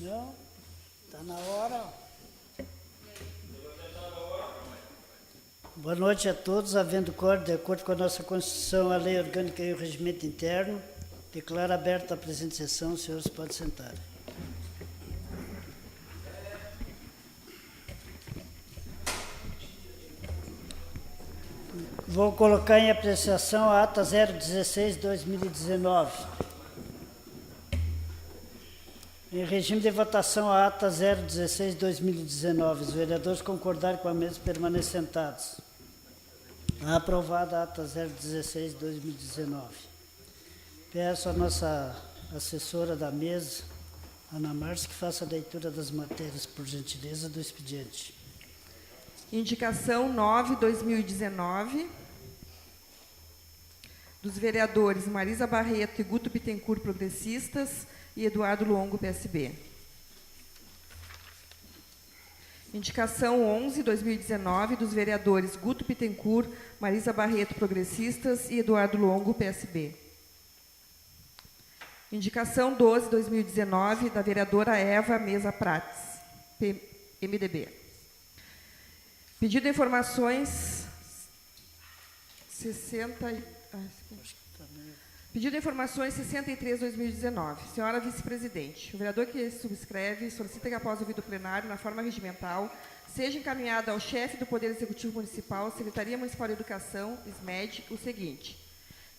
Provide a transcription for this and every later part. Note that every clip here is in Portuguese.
Não? Está na hora. Boa noite a todos. Havendo quórum, de acordo com a nossa Constituição, a Lei Orgânica e o Regimento Interno, declaro aberta a presente sessão. Os senhores podem sentar. Vou colocar em apreciação a ata 016/2019. Em regime de votação, a ata 016/2019. Os vereadores concordarem com a mesma permanecem sentados. Aprovada a ata 016/2019. Peço à nossa assessora da mesa, Ana Márcia, que faça a leitura das matérias, por gentileza, do expediente. Indicação 9/2019, dos vereadores Marisa Barreto e Guto Bittencourt, progressistas, e Eduardo Longo, PSB. Indicação 11/2019, dos vereadores Guto Bittencourt, Marisa Barreto, progressistas, e Eduardo Longo, PSB. Indicação 12/2019, da vereadora Eva Mesa Prates, MDB. Pedido de informações 63/2019. Senhora Vice-Presidente, o vereador que subscreve solicita que, após o ouvido plenário, na forma regimental, seja encaminhado ao chefe do Poder Executivo Municipal, Secretaria Municipal de Educação, SMED, o seguinte: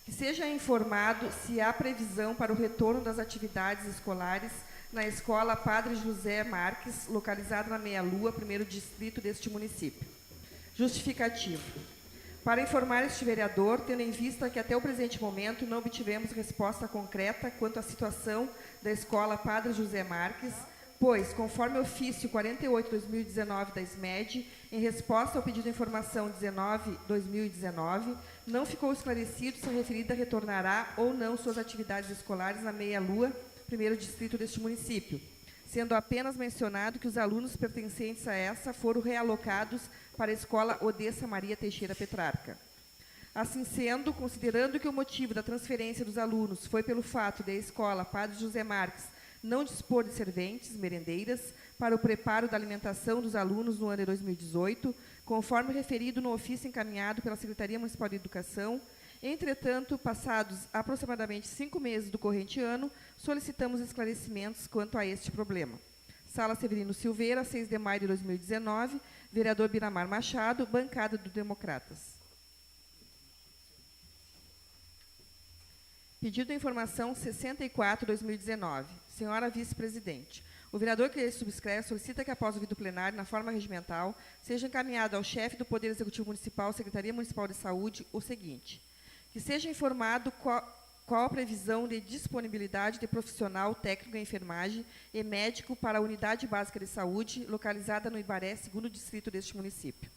que seja informado se há previsão para o retorno das atividades escolares na Escola Padre José Marques, localizada na Meia Lua, primeiro distrito deste município. Justificativo. Para informar este vereador, tendo em vista que até o presente momento não obtivemos resposta concreta quanto à situação da Escola Padre José Marques, pois, conforme ofício 48/2019 da SMED, em resposta ao pedido de informação 19/2019, não ficou esclarecido se a referida retornará ou não suas atividades escolares na Meia Lua, primeiro distrito deste município, sendo apenas mencionado que os alunos pertencentes a essa foram realocados para a Escola Odessa Maria Teixeira Petrarca. Assim sendo, considerando que o motivo da transferência dos alunos foi pelo fato de a Escola Padre José Marques não dispor de serventes, merendeiras, para o preparo da alimentação dos alunos no ano de 2018, conforme referido no ofício encaminhado pela Secretaria Municipal de Educação, entretanto, passados aproximadamente 5 meses do corrente ano, solicitamos esclarecimentos quanto a este problema. Sala Severino Silveira, 6 de maio de 2019, vereador Biramar Machado, bancada do Democratas. Pedido de informação 64/2019. Senhora Vice-Presidente, o vereador que subscreve solicita que, após o ouvido plenário, na forma regimental, seja encaminhado ao chefe do Poder Executivo Municipal, Secretaria Municipal de Saúde, o seguinte: que seja informado qual a previsão de disponibilidade de profissional técnico em enfermagem e médico para a Unidade Básica de Saúde, localizada no Ibaré, segundo distrito deste município.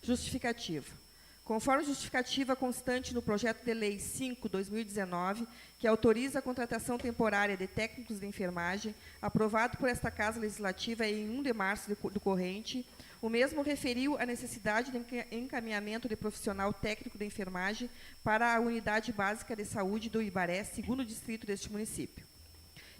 Justificativo. Conforme justificativa constante no projeto de lei 5/2019, que autoriza a contratação temporária de técnicos de enfermagem, aprovado por esta Casa Legislativa em 1 de março do corrente, o mesmo referiu a necessidade de encaminhamento de profissional técnico de enfermagem para a Unidade Básica de Saúde do Ibaré, segundo distrito deste município.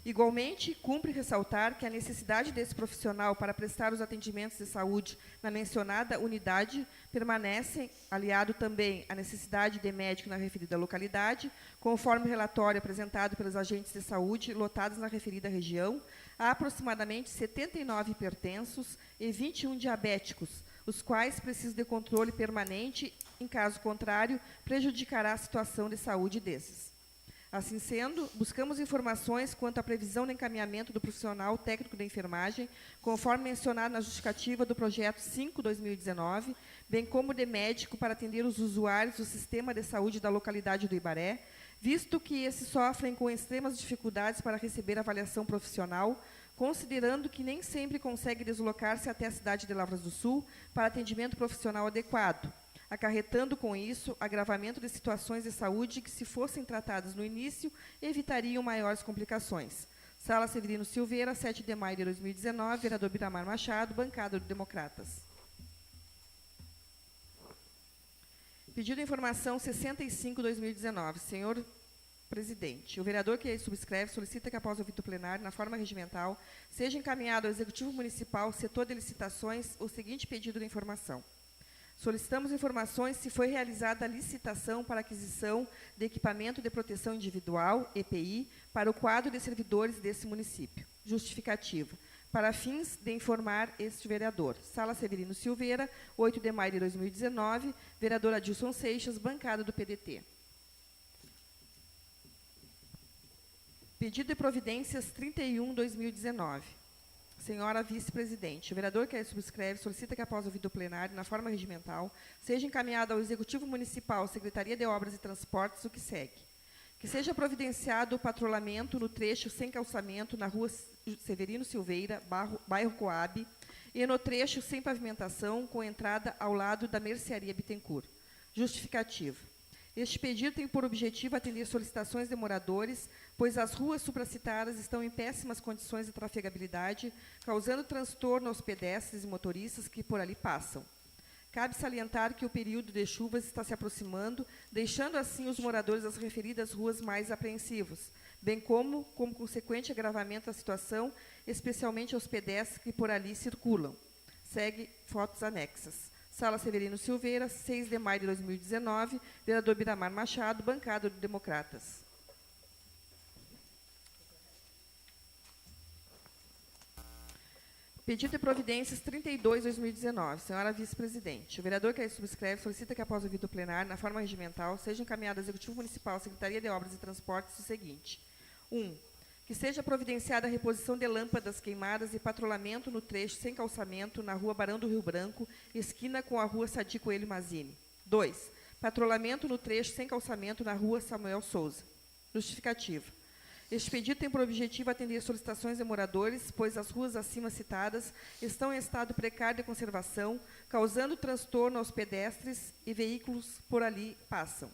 Igualmente, cumpre ressaltar que a necessidade desse profissional para prestar os atendimentos de saúde na mencionada unidade permanece, aliado também à necessidade de médico na referida localidade, conforme o relatório apresentado pelos agentes de saúde lotados na referida região, há aproximadamente 79 hipertensos e 21 diabéticos, os quais precisam de controle permanente, em caso contrário, prejudicará a situação de saúde desses. Assim sendo, buscamos informações quanto à previsão de encaminhamento do profissional técnico de enfermagem, conforme mencionado na justificativa do projeto 5/2019, bem como de médico para atender os usuários do sistema de saúde da localidade do Ibaré, visto que esses sofrem com extremas dificuldades para receber avaliação profissional, considerando que nem sempre consegue deslocar-se até a cidade de Lavras do Sul para atendimento profissional adequado, acarretando com isso agravamento de situações de saúde que, se fossem tratadas no início, evitariam maiores complicações. Sala Severino Silveira, 7 de maio de 2019, vereador Biramar Machado, bancada do Democratas. Pedido de informação 65/2019. Senhor Presidente, o vereador que subscreve solicita que, após o ouvido plenário, na forma regimental, seja encaminhado ao Executivo Municipal, setor de licitações, o seguinte pedido de informação. Solicitamos informações se foi realizada a licitação para aquisição de equipamento de proteção individual, EPI, para o quadro de servidores desse município. Justificativa. Para fins de informar este vereador. Sala Severino Silveira, 8 de maio de 2019, vereador Adilson Seixas, bancada do PDT. Pedido de providências 31/2019. Senhora vice-presidente, o vereador que subscreve solicita que, após o ouvido plenário, na forma regimental, seja encaminhado ao Executivo Municipal, Secretaria de Obras e Transportes, o que segue. Que seja providenciado o patrulhamento no trecho sem calçamento na rua Severino Silveira, bairro Coab, e no trecho sem pavimentação, com entrada ao lado da Mercearia Bittencourt. Justificativa. Este pedido tem por objetivo atender solicitações de moradores, pois as ruas supracitadas estão em péssimas condições de trafegabilidade, causando transtorno aos pedestres e motoristas que por ali passam. Cabe salientar que o período de chuvas está se aproximando, deixando assim os moradores das referidas ruas mais apreensivos, bem como consequente agravamento da situação, especialmente aos pedestres que por ali circulam. Segue fotos anexas. Sala Severino Silveira, 6 de maio de 2019, vereador Biramar Machado, bancada do Democratas. Pedido de providências 32/2019. Senhora vice-presidente, o vereador que subscreve solicita que, após o ouvido plenário, na forma regimental, seja encaminhado ao Executivo Municipal, Secretaria de Obras e Transportes, o seguinte. 1. Que seja providenciada a reposição de lâmpadas queimadas e patrulhamento no trecho sem calçamento na rua Barão do Rio Branco, esquina com a rua Sadi Coelho Mazini. 2. Patrulhamento no trecho sem calçamento na rua Samuel Souza. Justificativa. Este pedido tem por objetivo atender solicitações de moradores, pois as ruas acima citadas estão em estado precário de conservação, causando transtorno aos pedestres e veículos por ali passam.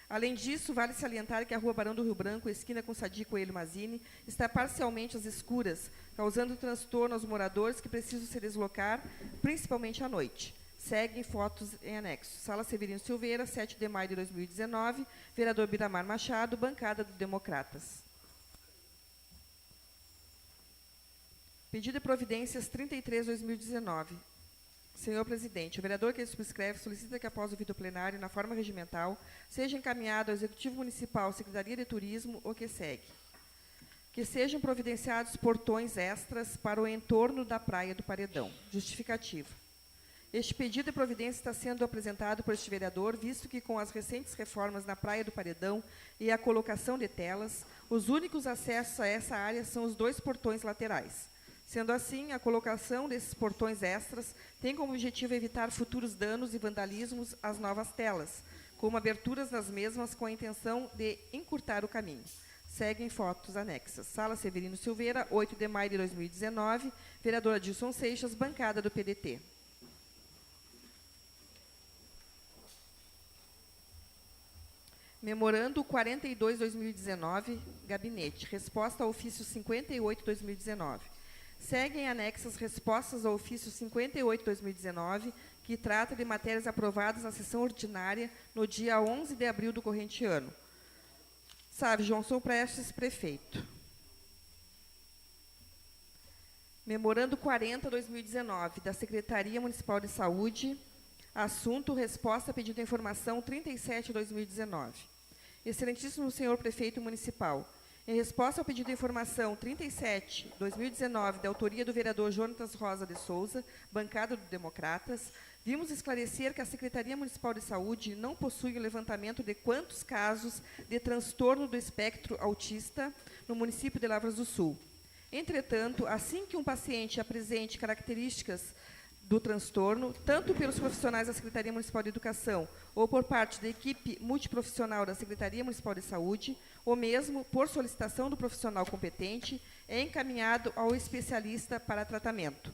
Além disso, vale salientar que a rua Barão do Rio Branco, esquina com Sadi Coelho Mazini, está parcialmente às escuras, causando transtorno aos moradores que precisam se deslocar, principalmente à noite. Seguem fotos em anexo. Sala Severino Silveira, 7 de maio de 2019, vereador Biramar Machado, bancada do Democratas. Pedido de providências 33/2019. Senhor presidente, o vereador que subscreve solicita que, após o ouvido plenário, na forma regimental, seja encaminhado ao Executivo Municipal, Secretaria de Turismo, o que segue. Que sejam providenciados portões extras para o entorno da Praia do Paredão. Justificativa. Este pedido de providência está sendo apresentado por este vereador, visto que, com as recentes reformas na Praia do Paredão e a colocação de telas, os únicos acessos a essa área são os 2 portões laterais. Sendo assim, a colocação desses portões extras tem como objetivo evitar futuros danos e vandalismos às novas telas, como aberturas nas mesmas com a intenção de encurtar o caminho. Seguem fotos anexas. Sala Severino Silveira, 8 de maio de 2019, vereador Adilson Seixas, bancada do PDT. Memorando 42/2019, gabinete. Resposta ao ofício 58/2019. Seguem anexas respostas ao ofício 58/2019, que trata de matérias aprovadas na sessão ordinária no dia 11 de abril do corrente ano. Sávio Johnson Prestes, prefeito. Memorando 40/2019, da Secretaria Municipal de Saúde, assunto resposta a pedido de informação 37/2019. Excelentíssimo senhor prefeito municipal, em resposta ao pedido de informação 37/2019, da autoria do vereador Jonatas Rosa de Souza, bancada do Democratas, vimos esclarecer que a Secretaria Municipal de Saúde não possui o levantamento de quantos casos de transtorno do espectro autista no município de Lavras do Sul. Entretanto, assim que um paciente apresente características do transtorno, tanto pelos profissionais da Secretaria Municipal de Educação ou por parte da equipe multiprofissional da Secretaria Municipal de Saúde, ou mesmo por solicitação do profissional competente, é encaminhado ao especialista para tratamento.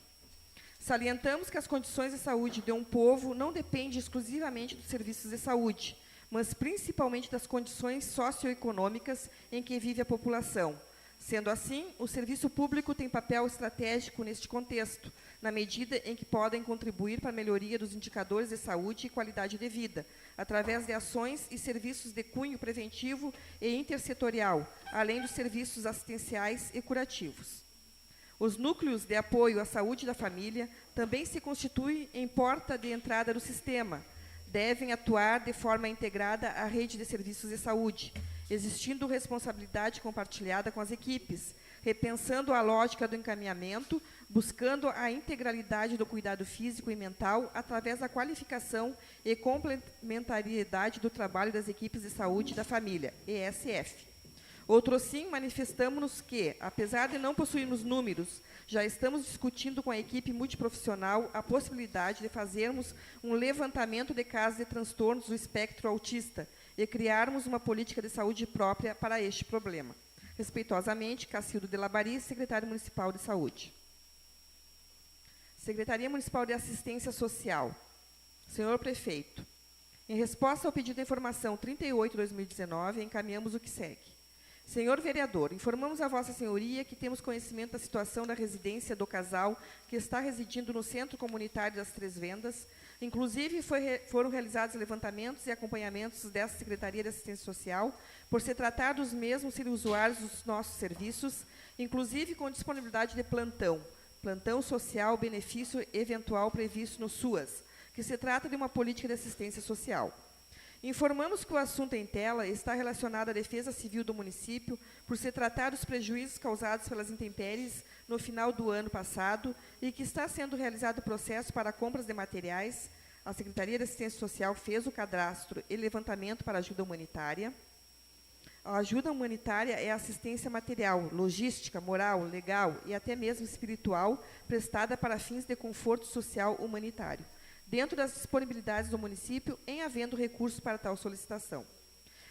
Salientamos que as condições de saúde de um povo não dependem exclusivamente dos serviços de saúde, mas principalmente das condições socioeconômicas em que vive a população. Sendo assim, o serviço público tem papel estratégico neste contexto, na medida em que podem contribuir para a melhoria dos indicadores de saúde e qualidade de vida, através de ações e serviços de cunho preventivo e intersetorial, além dos serviços assistenciais e curativos. Os núcleos de apoio à saúde da família também se constituem em porta de entrada do sistema. Devem atuar de forma integrada à rede de serviços de saúde, existindo responsabilidade compartilhada com as equipes, repensando a lógica do encaminhamento, buscando a integralidade do cuidado físico e mental através da qualificação e complementariedade do trabalho das equipes de saúde da família, ESF. Outrosim, manifestamos-nos que, apesar de não possuirmos números, já estamos discutindo com a equipe multiprofissional a possibilidade de fazermos um levantamento de casos de transtornos do espectro autista e criarmos uma política de saúde própria para este problema. Respeitosamente, Cacildo de Labari, secretário municipal de saúde. Secretaria Municipal de Assistência Social. Senhor Prefeito, em resposta ao pedido de informação 38/2019, encaminhamos o que segue. Senhor vereador, informamos a Vossa Senhoria que temos conhecimento da situação da residência do casal que está residindo no Centro Comunitário das Três Vendas. Inclusive, foram realizados levantamentos e acompanhamentos dessa Secretaria de Assistência Social, por se tratar dos mesmos serem usuários dos nossos serviços, inclusive com disponibilidade de plantão social, benefício eventual previsto no SUAS, que se trata de uma política de assistência social. Informamos que o assunto em tela está relacionado à defesa civil do município, por se tratar dos prejuízos causados pelas intempéries no final do ano passado e que está sendo realizado o processo para compras de materiais. A Secretaria de Assistência Social fez o cadastro e levantamento para ajuda humanitária. A ajuda humanitária é assistência material, logística, moral, legal e até mesmo espiritual, prestada para fins de conforto social humanitário, dentro das disponibilidades do município, em havendo recursos para tal solicitação.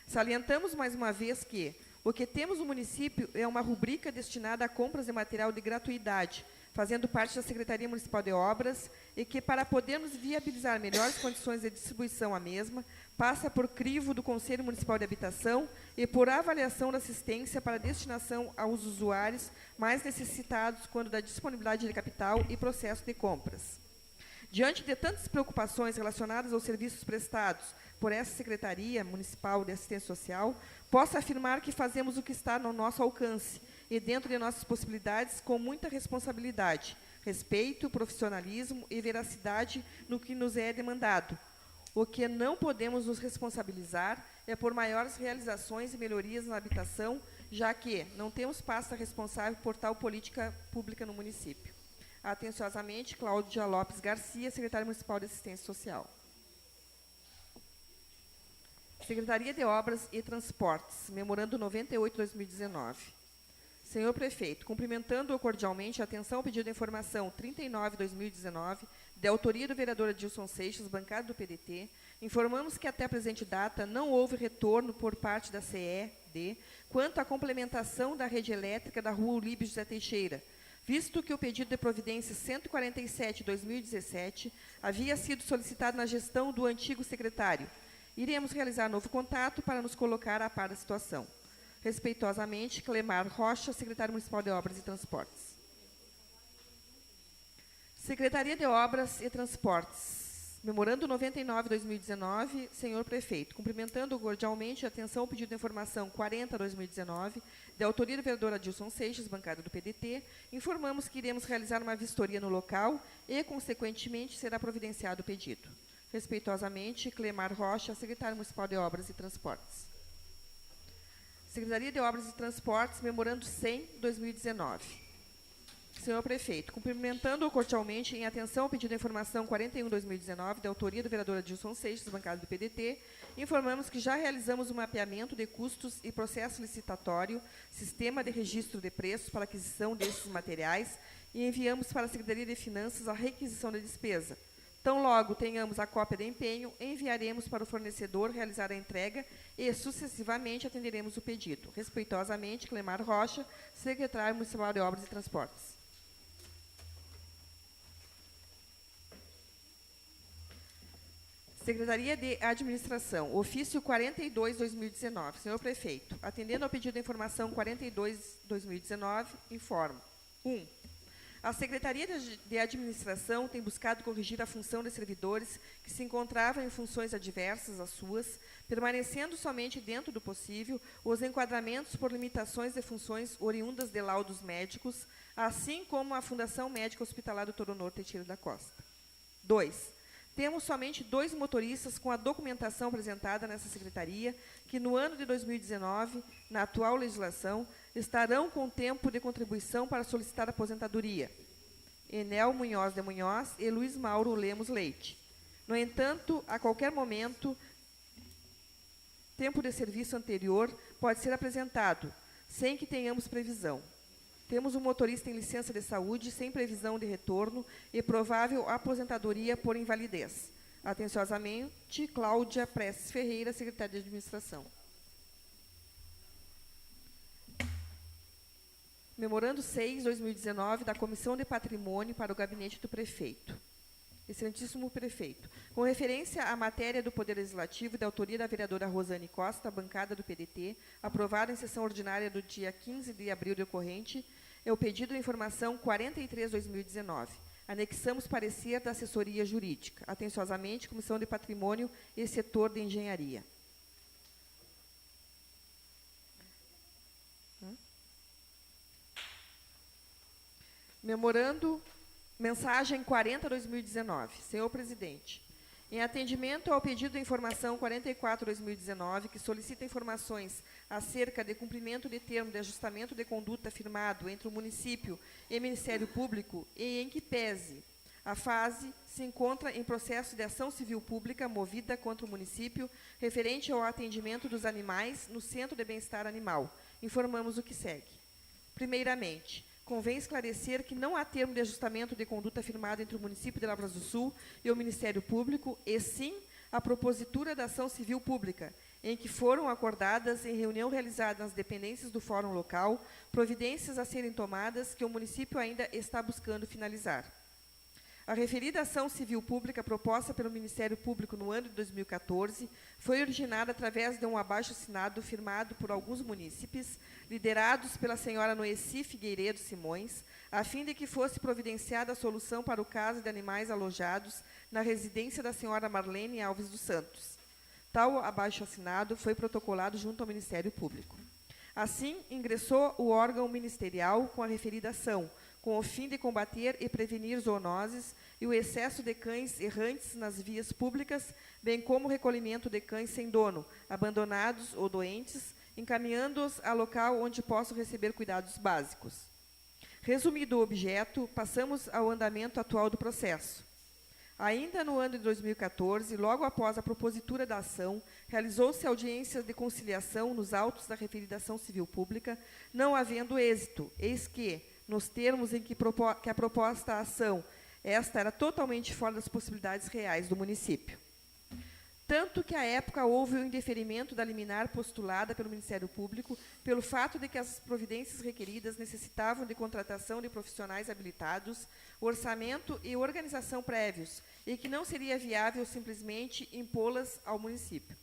Salientamos mais uma vez que o que temos no município é uma rubrica destinada a compras de material de gratuidade, fazendo parte da Secretaria Municipal de Obras, e que, para podermos viabilizar melhores condições de distribuição à mesma, passa por crivo do Conselho Municipal de Habitação e por avaliação da assistência para destinação aos usuários mais necessitados quando da disponibilidade de capital e processo de compras. Diante de tantas preocupações relacionadas aos serviços prestados por essa Secretaria Municipal de Assistência Social, posso afirmar que fazemos o que está no nosso alcance e dentro de nossas possibilidades com muita responsabilidade, respeito, profissionalismo e veracidade no que nos é demandado. O que não podemos nos responsabilizar é por maiores realizações e melhorias na habitação, já que não temos pasta responsável por tal política pública no município. Atenciosamente, Cláudia Lopes Garcia, secretária municipal de Assistência Social. Secretaria de Obras e Transportes, memorando 98/2019. Senhor Prefeito, cumprimentando-o cordialmente, atenção ao pedido de informação 39/2019, de autoria do vereador Adilson Seixas, bancada do PDT, informamos que até a presente data não houve retorno por parte da CED quanto à complementação da rede elétrica da rua Ulíbio José Teixeira, visto que o pedido de providência 147/2017 havia sido solicitado na gestão do antigo secretário. Iremos realizar novo contato para nos colocar a par da situação. Respeitosamente, Clemar Rocha, secretário municipal de Obras e Transportes. Secretaria de Obras e Transportes. Memorando 99/2019, senhor Prefeito, cumprimentando cordialmente, atenção ao pedido de informação 40/2019, de autoria do vereador Adilson Seixas, bancada do PDT, informamos que iremos realizar uma vistoria no local e, consequentemente, será providenciado o pedido. Respeitosamente, Clemar Rocha, secretário municipal de Obras e Transportes. Secretaria de Obras e Transportes, memorando 100/2019. Senhor Prefeito, cumprimentando-o cordialmente, em atenção ao pedido de informação 41/2019, da autoria do vereador Adilson Seixas, bancada do PDT, informamos que já realizamos um mapeamento de custos e processo licitatório, sistema de registro de preços para aquisição desses materiais e enviamos para a Secretaria de Finanças a requisição da despesa. Tão logo tenhamos a cópia de empenho, enviaremos para o fornecedor realizar a entrega e, sucessivamente, atenderemos o pedido. Respeitosamente, Clemar Rocha, secretário municipal de Obras e Transportes. Secretaria de Administração, ofício 42/2019. Senhor Prefeito, atendendo ao pedido de informação 42/2019, informo. 1. A Secretaria de Administração tem buscado corrigir a função de servidores que se encontravam em funções adversas às suas, permanecendo somente dentro do possível os enquadramentos por limitações de funções oriundas de laudos médicos, assim como a Fundação Médica Hospitalar do Toronor Teixeira da Costa. 2. Temos somente 2 motoristas com a documentação apresentada nessa secretaria, que no ano de 2019, na atual legislação, estarão com tempo de contribuição para solicitar aposentadoria. Enel Munhoz de Munhoz e Luiz Mauro Lemos Leite. No entanto, a qualquer momento, tempo de serviço anterior pode ser apresentado, sem que tenhamos previsão. Temos um motorista em licença de saúde, sem previsão de retorno e provável aposentadoria por invalidez. Atenciosamente, Cláudia Prestes Ferreira, secretária de Administração. Memorando 6, 2019, da Comissão de Patrimônio para o Gabinete do Prefeito. Excelentíssimo Prefeito, com referência à matéria do Poder Legislativo e da autoria da vereadora Rosane Costa, bancada do PDT, aprovada em sessão ordinária do dia 15 de abril decorrente, é o pedido de informação 43/2019. Anexamos parecer da assessoria jurídica. Atenciosamente, Comissão de Patrimônio e Setor de Engenharia. Memorando, mensagem 40/2019. Senhor Presidente, em atendimento ao pedido de informação 44/2019, que solicita informações acerca de cumprimento de termo de ajustamento de conduta firmado entre o município e o Ministério Público e em que pese a fase se encontra em processo de ação civil pública movida contra o município referente ao atendimento dos animais no Centro de Bem-Estar Animal, informamos o que segue. Primeiramente, convém esclarecer que não há termo de ajustamento de conduta firmado entre o município de Lavras do Sul e o Ministério Público, e sim a propositura da ação civil pública, em que foram acordadas, em reunião realizada nas dependências do Fórum Local, providências a serem tomadas que o município ainda está buscando finalizar. A referida ação civil pública proposta pelo Ministério Público no ano de 2014 foi originada através de um abaixo-assinado firmado por alguns munícipes, liderados pela senhora Noeci Figueiredo Simões, a fim de que fosse providenciada a solução para o caso de animais alojados na residência da senhora Marlene Alves dos Santos. Tal abaixo-assinado foi protocolado junto ao Ministério Público. Assim, ingressou o órgão ministerial com a referida ação, com o fim de combater e prevenir zoonoses e o excesso de cães errantes nas vias públicas, bem como o recolhimento de cães sem dono, abandonados ou doentes, encaminhando-os a local onde possam receber cuidados básicos. Resumido o objeto, passamos ao andamento atual do processo. Ainda no ano de 2014, logo após a propositura da ação, realizou-se audiência de conciliação nos autos da referida ação civil pública, não havendo êxito, eis que, nos termos em que a proposta a ação, esta era totalmente fora das possibilidades reais do município. Tanto que, à época, houve o indeferimento da liminar postulada pelo Ministério Público, pelo fato de que as providências requeridas necessitavam de contratação de profissionais habilitados, orçamento e organização prévios, e que não seria viável simplesmente impô-las ao município.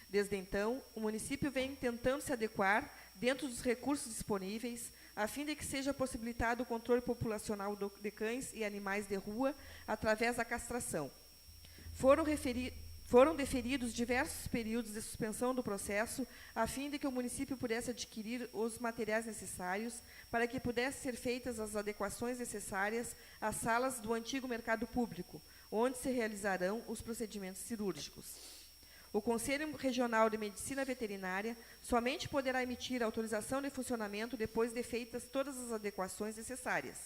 Desde então, o município vem tentando se adequar, dentro dos recursos disponíveis, a fim de que seja possibilitado o controle populacional de cães e animais de rua através da castração. Foram deferidos diversos períodos de suspensão do processo, a fim de que o município pudesse adquirir os materiais necessários para que pudessem ser feitas as adequações necessárias às salas do antigo mercado público, onde se realizarão os procedimentos cirúrgicos. O Conselho Regional de Medicina Veterinária somente poderá emitir autorização de funcionamento depois de feitas todas as adequações necessárias,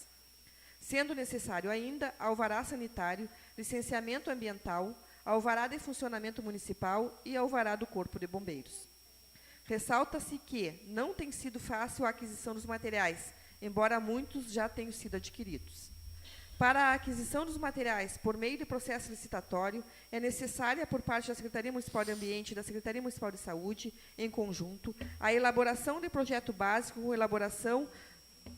sendo necessário ainda alvará sanitário, licenciamento ambiental, alvará de funcionamento municipal e alvará do Corpo de Bombeiros. Ressalta-se que não tem sido fácil a aquisição dos materiais, embora muitos já tenham sido adquiridos. Para a aquisição dos materiais por meio de processo licitatório, é necessária, por parte da Secretaria Municipal de Ambiente e da Secretaria Municipal de Saúde, em conjunto, a elaboração de projeto básico com elaboração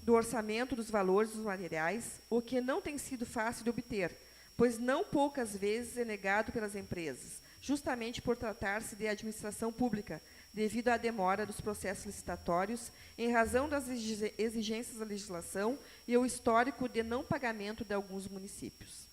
do orçamento dos valores dos materiais, o que não tem sido fácil de obter, pois não poucas vezes é negado pelas empresas, justamente por tratar-se de administração pública, devido à demora dos processos licitatórios, em razão das exigências da legislação e o histórico de não pagamento de alguns municípios.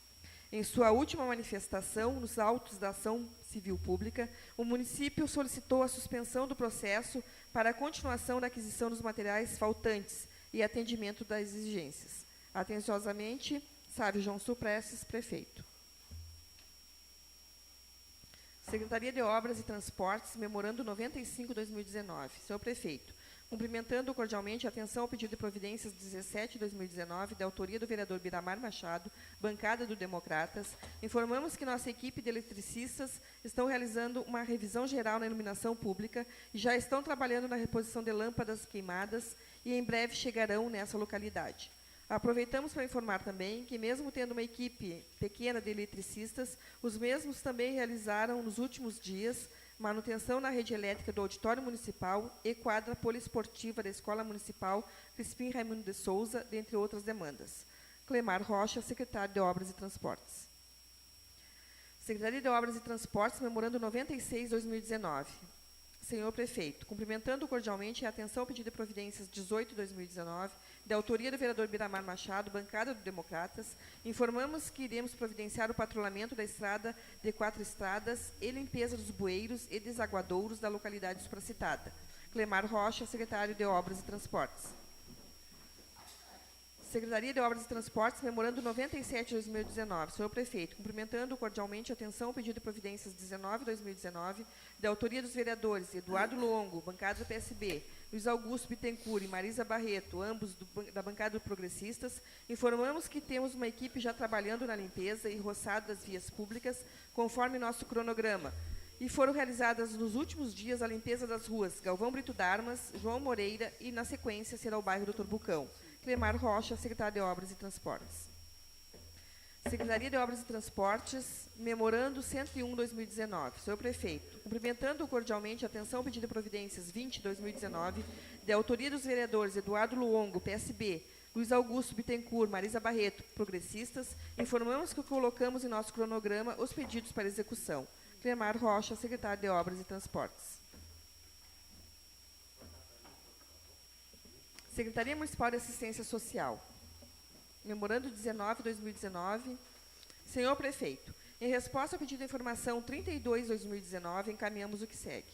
Em sua última manifestação, nos autos da ação civil pública, o município solicitou a suspensão do processo para a continuação da aquisição dos materiais faltantes e atendimento das exigências. Atenciosamente, Sávio João Suprestes, prefeito. Secretaria de Obras e Transportes, memorando 95/2019. Senhor prefeito, cumprimentando cordialmente a atenção ao pedido de providências 17/2019, da autoria do vereador Biramar Machado, bancada do Democratas, informamos que nossa equipe de eletricistas estão realizando uma revisão geral na iluminação pública e já estão trabalhando na reposição de lâmpadas queimadas e em breve chegarão nessa localidade. Aproveitamos para informar também que, mesmo tendo uma equipe pequena de eletricistas, os mesmos também realizaram, nos últimos dias, manutenção na rede elétrica do Auditório Municipal e quadra poliesportiva da Escola Municipal Crispim Raimundo de Souza, dentre outras demandas. Clemar Rocha, secretário de Obras e Transportes. Secretaria de Obras e Transportes, memorando 96/2019. Senhor prefeito, cumprimentando cordialmente a atenção ao pedido de providências 18/2019, da autoria do vereador Biramar Machado, bancada do Democratas, informamos que iremos providenciar o patrulhamento da estrada de 4 estradas e limpeza dos bueiros e desaguadouros da localidade supracitada. Clemar Rocha, secretário de Obras e Transportes. Secretaria de Obras e Transportes, memorando 97/2019. Senhor prefeito, cumprimentando cordialmente a atenção ao pedido de providências 19/2019, da autoria dos vereadores Eduardo Longo, bancada do PSB, Luiz Augusto Bittencourt e Marisa Barreto, ambos da bancada do Progressistas, informamos que temos uma equipe já trabalhando na limpeza e roçado das vias públicas, conforme nosso cronograma, e foram realizadas nos últimos dias a limpeza das ruas Galvão Brito Darmas, João Moreira e, na sequência, será o bairro Doutor Bucão. Clemar Rocha, secretário de Obras e Transportes. Secretaria de Obras e Transportes, memorando 101/2019. Senhor prefeito, cumprimentando cordialmente a atenção ao pedido de providências 20/2019, de autoria dos vereadores Eduardo Luongo, PSB, Luiz Augusto Bittencourt, Marisa Barreto, Progressistas, informamos que colocamos em nosso cronograma os pedidos para execução. Clemar Rocha, secretário de Obras e Transportes. Secretaria Municipal de Assistência Social. Memorando 19/2019. Senhor prefeito, em resposta ao pedido de informação 32/2019, encaminhamos o que segue.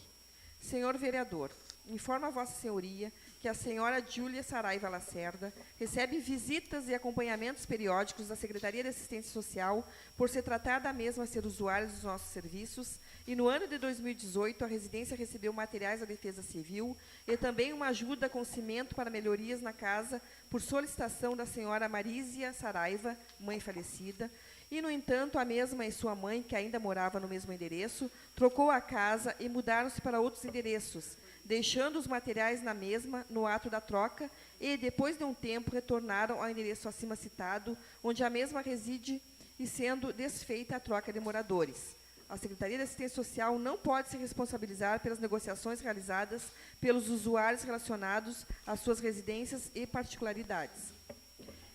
Senhor vereador, informa a Vossa Senhoria que a senhora Júlia Saraiva Lacerda recebe visitas e acompanhamentos periódicos da Secretaria de Assistência Social por se tratar da mesma ser usuária dos nossos serviços e no ano de 2018 a residência recebeu materiais da Defesa Civil e também uma ajuda com cimento para melhorias na casa por solicitação da senhora Marísia Saraiva, mãe falecida, e, no entanto, a mesma e sua mãe, que ainda morava no mesmo endereço, trocou a casa e mudaram-se para outros endereços, deixando os materiais na mesma no ato da troca e, depois de um tempo, retornaram ao endereço acima citado, onde a mesma reside e sendo desfeita a troca de moradores. A Secretaria de Assistência Social não pode se responsabilizar pelas negociações realizadas pelos usuários relacionados às suas residências e particularidades.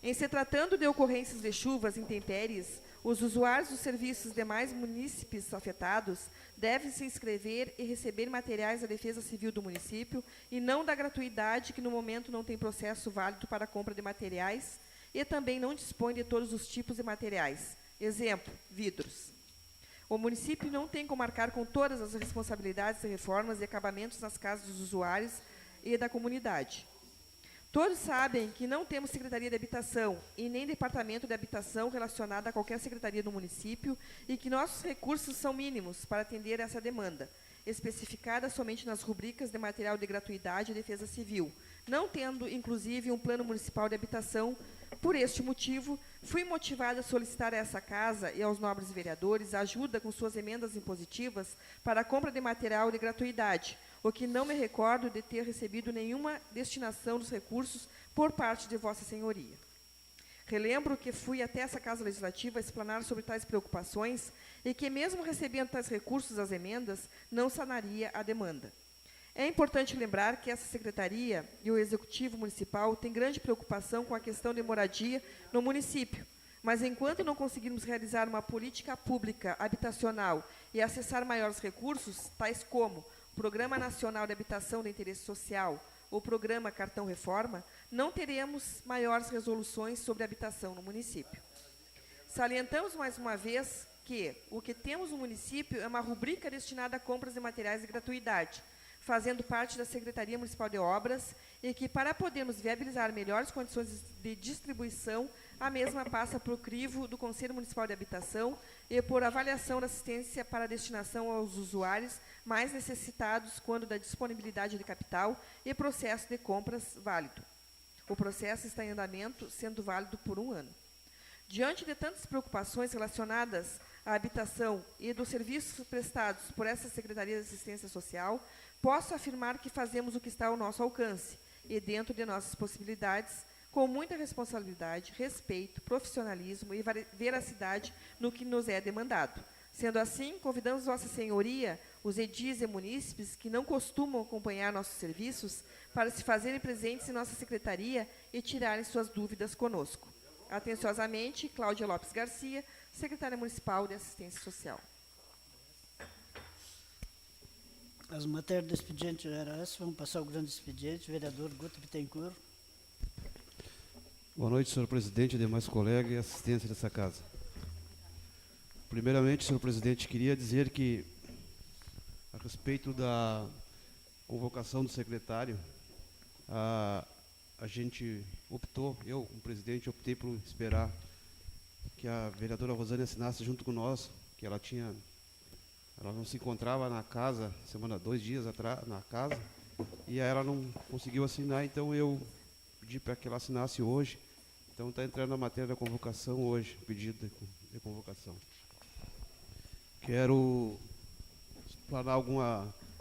Em se tratando de ocorrências de chuvas intempéries, os usuários dos serviços demais munícipes afetados devem se inscrever e receber materiais da Defesa Civil do município e não da gratuidade, que no momento não tem processo válido para a compra de materiais e também não dispõe de todos os tipos de materiais. Exemplo, vidros. O município não tem como arcar com todas as responsabilidades de reformas e acabamentos nas casas dos usuários e da comunidade. Todos sabem que não temos Secretaria de Habitação e nem Departamento de Habitação relacionado a qualquer secretaria do município e que nossos recursos são mínimos para atender essa demanda, especificada somente nas rubricas de material de gratuidade e defesa civil, não tendo, inclusive, um plano municipal de habitação. Por este motivo, fui motivada a solicitar a essa casa e aos nobres vereadores ajuda com suas emendas impositivas para a compra de material de gratuidade, o que não me recordo de ter recebido nenhuma destinação dos recursos por parte de Vossa Senhoria. Relembro que fui até essa Casa Legislativa explanar sobre tais preocupações e que, mesmo recebendo tais recursos às emendas, não sanaria a demanda. É importante lembrar que essa Secretaria e o Executivo Municipal têm grande preocupação com a questão de moradia no município, mas enquanto não conseguirmos realizar uma política pública habitacional e acessar maiores recursos, tais como Programa Nacional de Habitação de Interesse Social ou Programa Cartão Reforma, não teremos maiores resoluções sobre habitação no município. Salientamos mais uma vez que o que temos no município é uma rubrica destinada a compras de materiais de gratuidade, fazendo parte da Secretaria Municipal de Obras, e que, para podermos viabilizar melhores condições de distribuição, a mesma passa por crivo do Conselho Municipal de Habitação e por avaliação da assistência para destinação aos usuários mais necessitados quando da disponibilidade de capital e processo de compras válido. O processo está em andamento, sendo válido por 1 ano. Diante de tantas preocupações relacionadas à habitação e dos serviços prestados por essa Secretaria de Assistência Social, posso afirmar que fazemos o que está ao nosso alcance e dentro de nossas possibilidades, com muita responsabilidade, respeito, profissionalismo e veracidade no que nos é demandado. Sendo assim, convidamos Vossa Senhoria, os edis e munícipes que não costumam acompanhar nossos serviços, para se fazerem presentes em nossa secretaria e tirarem suas dúvidas conosco. Atenciosamente, Cláudia Lopes Garcia, Secretária Municipal de Assistência Social. As matérias do expediente eram essas. Vamos passar ao grande expediente. Vereador Guto Bittencourt. Boa noite, senhor presidente, demais colegas e assistência dessa casa. Primeiramente, senhor presidente, queria dizer que, a respeito da convocação do secretário, a gente optou, eu, como presidente, optei por esperar que a vereadora Rosane assinasse junto com nós, que ela não se encontrava na casa, 2 dias atrás, na casa, e ela não conseguiu assinar, então eu pedi para que ela assinasse hoje. Então está entrando a matéria da convocação hoje, pedido de convocação. Quero explanar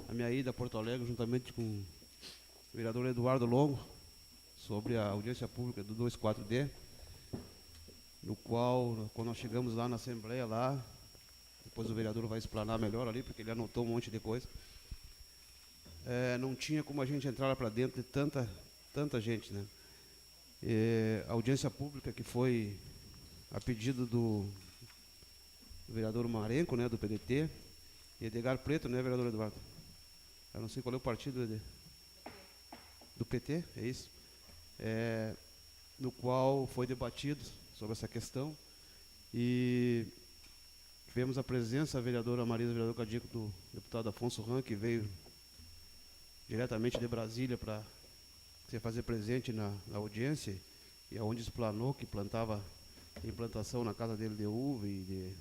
a minha ida a Porto Alegre, juntamente com o vereador Eduardo Longo, sobre a audiência pública do 24D, no qual, quando nós chegamos lá na Assembleia, depois o vereador vai explanar melhor ali, porque ele anotou um monte de coisa, não tinha como a gente entrar lá para dentro de tanta gente, né? A audiência pública que foi a pedido do vereador Marenco, né, do PDT, e Edgar Preto, né, vereador Eduardo? Eu não sei qual é o partido do PT, é isso? No qual foi debatido sobre essa questão, e tivemos a presença da vereadora Marisa, vereador Cadico, do deputado Afonso Ram, que veio diretamente de Brasília para se fazer presente na audiência, e aonde explanou que plantava implantação na casa dele de uva, e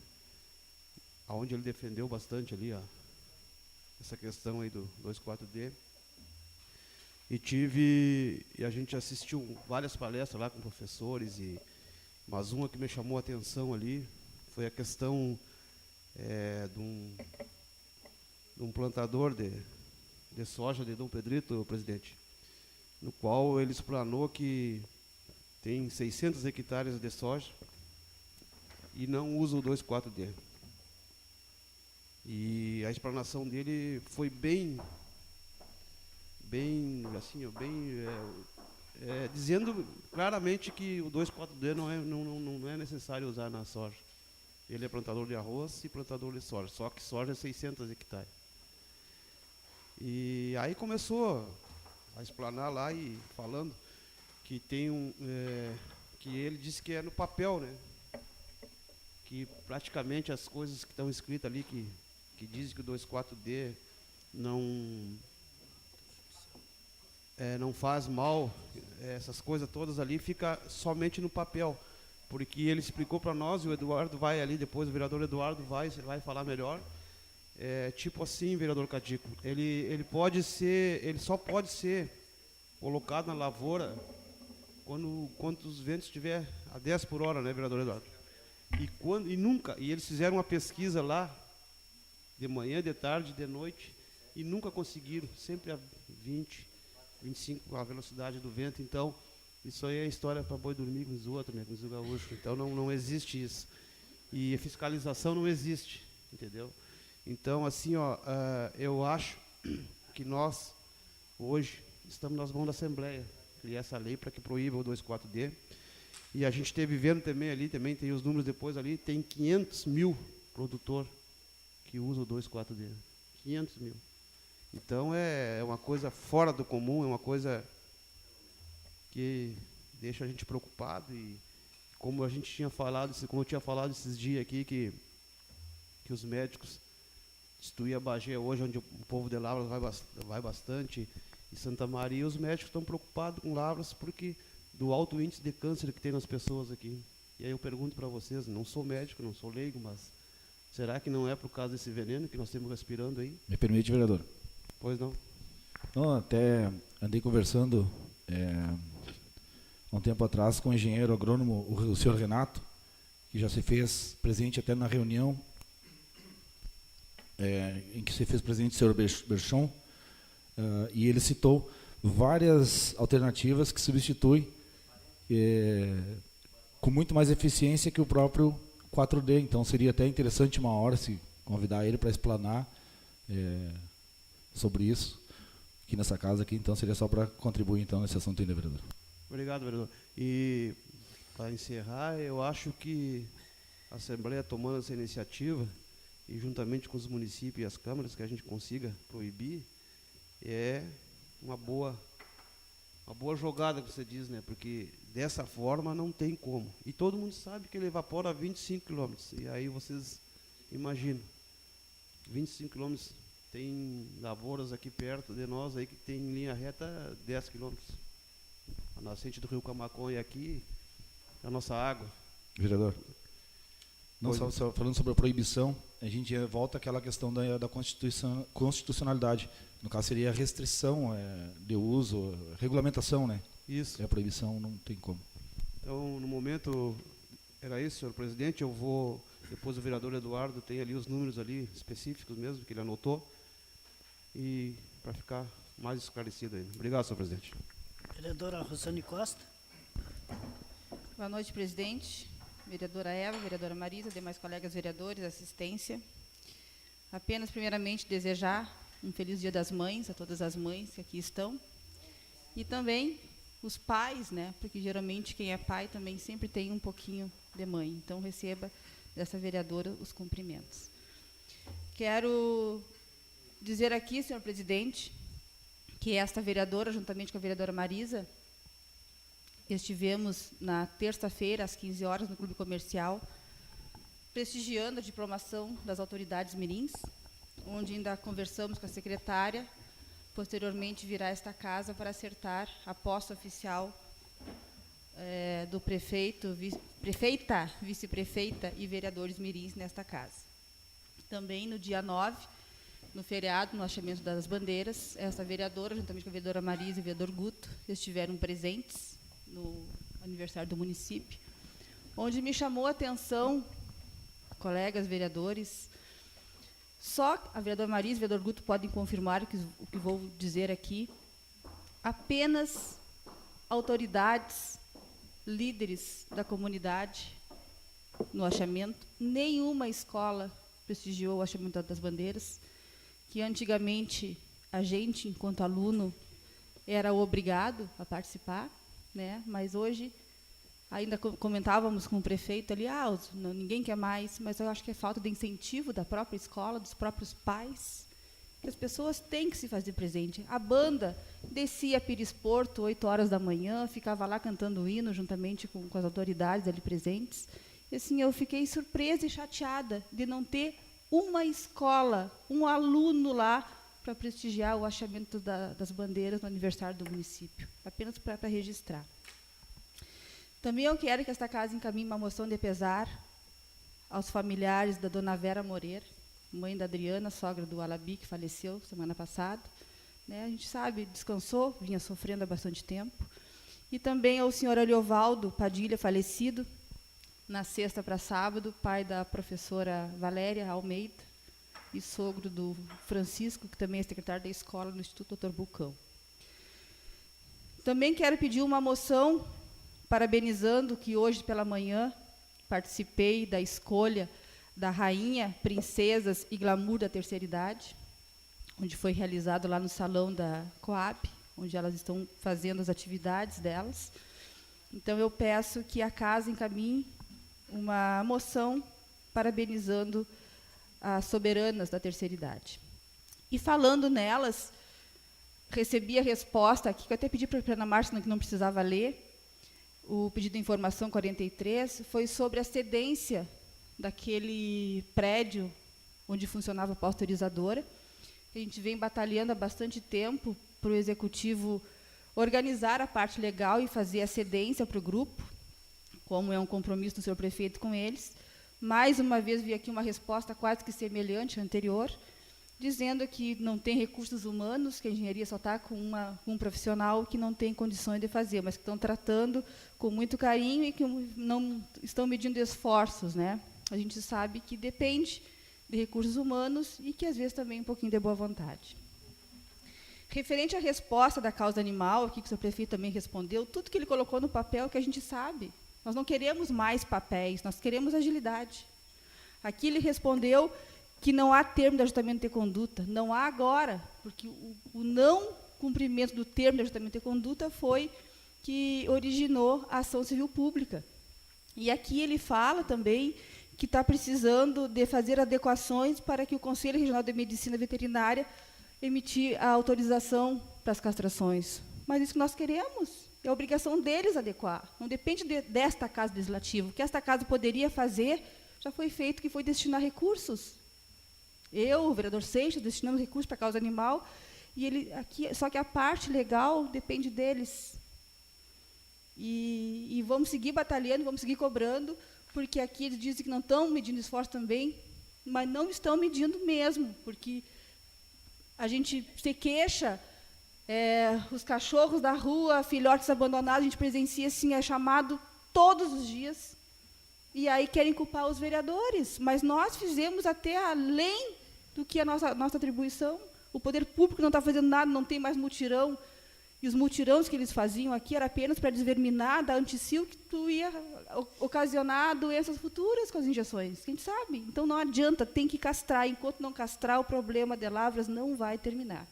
aonde ele defendeu bastante ali essa questão aí do 24D. E a gente assistiu várias palestras lá com professores, mas uma que me chamou a atenção ali foi a questão de um plantador de soja de Dom Pedrito, presidente, no qual ele explanou que tem 600 hectares de soja e não usa o 24D. E a explanação dele foi bem assim, dizendo claramente que o 24D não é necessário usar na soja. Ele é plantador de arroz e plantador de soja, só que soja é 600 hectares. E aí começou a explanar lá e falando que tem que ele disse que é no papel, né? Que praticamente as coisas que estão escritas ali, que dizem que o 24D não faz mal, essas coisas todas ali, fica somente no papel. Porque ele explicou para nós, e o Eduardo vai ali, depois o vereador Eduardo vai falar melhor. Tipo assim, vereador Cadico, ele só pode ser colocado na lavoura quando os ventos estiver a 10 por hora, né, vereador Eduardo? E eles fizeram uma pesquisa lá, de manhã, de tarde, de noite, e nunca conseguiram, sempre a 20, 25 a velocidade do vento. Então, isso aí é história para boi dormir com os outros, né, com os gaúchos. Então, não existe isso. E a fiscalização não existe, entendeu? Então, assim, eu acho que nós, hoje, estamos nas mãos da Assembleia, criar essa lei para que proíba o 24D. E a gente esteve vendo também tem os números depois ali, tem 500 mil produtores que usam o 24D. 500 mil. Então, é uma coisa fora do comum, é uma coisa que deixa a gente preocupado. E como a gente tinha falado, como eu tinha falado esses dias aqui, que os médicos, Instituir a Bagé hoje, onde o povo de Lavras vai bastante, e Santa Maria, os médicos estão preocupados com Lavras porque do alto índice de câncer que tem nas pessoas aqui. E aí eu pergunto para vocês, não sou médico, não sou leigo, mas será que não é por causa desse veneno que nós estamos respirando aí? Me permite, vereador? Pois não. Não, até andei conversando há um tempo atrás com o engenheiro agrônomo, o senhor Renato, que já se fez presente até na reunião em que se fez presente o senhor Berchon, e ele citou várias alternativas que substituem com muito mais eficiência que o próprio 4D. Então seria até interessante uma hora se convidar ele para explanar sobre isso aqui nessa casa aqui. Então seria só para contribuir então nesse assunto ainda, vereador. Obrigado, vereador. E para encerrar, eu acho que a Assembleia tomando essa iniciativa e juntamente com os municípios e as câmaras que a gente consiga proibir é uma boa jogada que você diz, né? Porque dessa forma não tem como. E todo mundo sabe que ele evapora a 25 km. E aí vocês imaginam, 25 km, tem lavouras aqui perto de nós aí que tem em linha reta 10 km. A nascente do rio Camaconha aqui, a nossa água. Vereador, não só falando sobre a proibição, a gente volta àquela questão da constitucionalidade. No caso seria a restrição de uso, regulamentação, né? Isso. E a proibição não tem como. Então, no momento, era isso, senhor presidente. Eu vou, depois o vereador Eduardo tem ali os números ali específicos mesmo, que ele anotou, e para ficar mais esclarecido ainda. Obrigado, senhor presidente. Vereadora Rosane Costa. Boa noite, presidente. Vereadora Eva, vereadora Marisa, demais colegas vereadores, assistência. Apenas, primeiramente, desejar um feliz Dia das Mães a todas as mães que aqui estão. E também os pais, né? Porque geralmente quem é pai também sempre tem um pouquinho de mãe. Então, receba dessa vereadora os cumprimentos. Quero dizer aqui, senhor presidente, que esta vereadora, juntamente com a vereadora Marisa, estivemos na terça-feira, às 15 horas, no Clube Comercial, prestigiando a diplomação das autoridades mirins, onde ainda conversamos com a secretária. Posteriormente, virá a esta casa para acertar a posse oficial do prefeito, prefeita, vice-prefeita e vereadores mirins nesta casa. Também, no dia 9, no feriado, no hasteamento das bandeiras, esta vereadora, juntamente com a vereadora Marisa e o vereador Guto, estiveram presentes no aniversário do município, onde me chamou a atenção, colegas vereadores, só a vereadora Marisa e o vereador Guto podem confirmar o que vou dizer aqui, apenas autoridades, líderes da comunidade no hasteamento, nenhuma escola prestigiou o hasteamento das bandeiras, que antigamente a gente, enquanto aluno, era obrigado a participar, né? Mas hoje, ainda comentávamos com o prefeito ali, ninguém quer mais, mas eu acho que é falta de incentivo da própria escola, dos próprios pais, que as pessoas têm que se fazer presente. A banda descia a Pires Porto, 8 horas da manhã, ficava lá cantando o hino, juntamente com as autoridades ali presentes. E assim, eu fiquei surpresa e chateada de não ter uma escola, um aluno lá para prestigiar o hasteamento das bandeiras no aniversário do município, apenas para registrar. Também eu quero que esta casa encaminhe uma moção de pesar aos familiares da dona Vera Moreira, mãe da Adriana, sogra do Alabi, que faleceu semana passada. Né, a gente sabe, descansou, vinha sofrendo há bastante tempo. E também ao senhor Ariovaldo Padilha, falecido, na sexta para sábado, pai da professora Valéria Almeida e sogro do Francisco, que também é secretário da escola no Instituto Dr. Bulcão. Também quero pedir uma moção parabenizando que hoje pela manhã participei da escolha da Rainha, Princesas e Glamour da Terceira Idade, onde foi realizado lá no salão da Coab, onde elas estão fazendo as atividades delas. Então, eu peço que a casa encaminhe uma moção parabenizando as soberanas da terceira idade. E falando nelas, recebi a resposta aqui, que eu até pedi para a Ana Márcia, que não precisava ler, o pedido de informação 43, foi sobre a cedência daquele prédio onde funcionava a pasteurizadora. A gente vem batalhando há bastante tempo para o Executivo organizar a parte legal e fazer a cedência para o grupo, como é um compromisso do senhor prefeito com eles. Mais uma vez, vi aqui uma resposta quase que semelhante à anterior, dizendo que não tem recursos humanos, que a engenharia só está com um profissional que não tem condições de fazer, mas que estão tratando com muito carinho e que não estão medindo esforços, né? A gente sabe que depende de recursos humanos e que, às vezes, também um pouquinho de boa vontade. Referente à resposta da causa animal, aqui que o senhor prefeito também respondeu, tudo que ele colocou no papel que a gente sabe. Nós não queremos mais papéis, nós queremos agilidade. Aqui ele respondeu que não há termo de ajustamento de conduta. Não há agora, porque o não cumprimento do termo de ajustamento de conduta foi que originou a ação civil pública. E aqui ele fala também que está precisando de fazer adequações para que o Conselho Regional de Medicina Veterinária emitir a autorização para as castrações. Mas isso que nós queremos, é a obrigação deles adequar. Não depende desta Casa Legislativa. O que esta Casa poderia fazer já foi feito, que foi destinar recursos. Eu, o vereador Seixas, destinamos recursos para a causa animal, e ele aqui, só que a parte legal depende deles. E vamos seguir batalhando, vamos seguir cobrando, porque aqui eles dizem que não estão medindo esforço também, mas não estão medindo mesmo, porque a gente se queixa, os cachorros da rua, filhotes abandonados, a gente presencia, assim, é chamado todos os dias, e aí querem culpar os vereadores, mas nós fizemos até além do que a nossa atribuição. O poder público não está fazendo nada, não tem mais mutirão, e os mutirões que eles faziam aqui era apenas para desverminar da anticil, que tu ia ocasionar doenças futuras com as injeções, que a gente sabe. Então, não adianta, tem que castrar. Enquanto não castrar, o problema de lavras não vai terminar.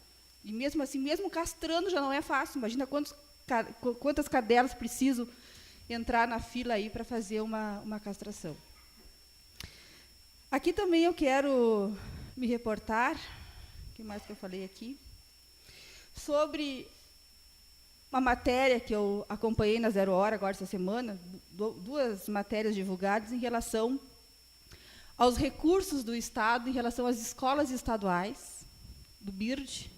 E, mesmo assim, mesmo castrando, já não é fácil. Imagina quantas cadelas precisam entrar na fila aí para fazer uma castração. Aqui também eu quero me reportar, o que mais que eu falei aqui, sobre uma matéria que eu acompanhei na 0 Hora agora essa semana, duas matérias divulgadas em relação aos recursos do Estado, em relação às escolas estaduais, do BIRD,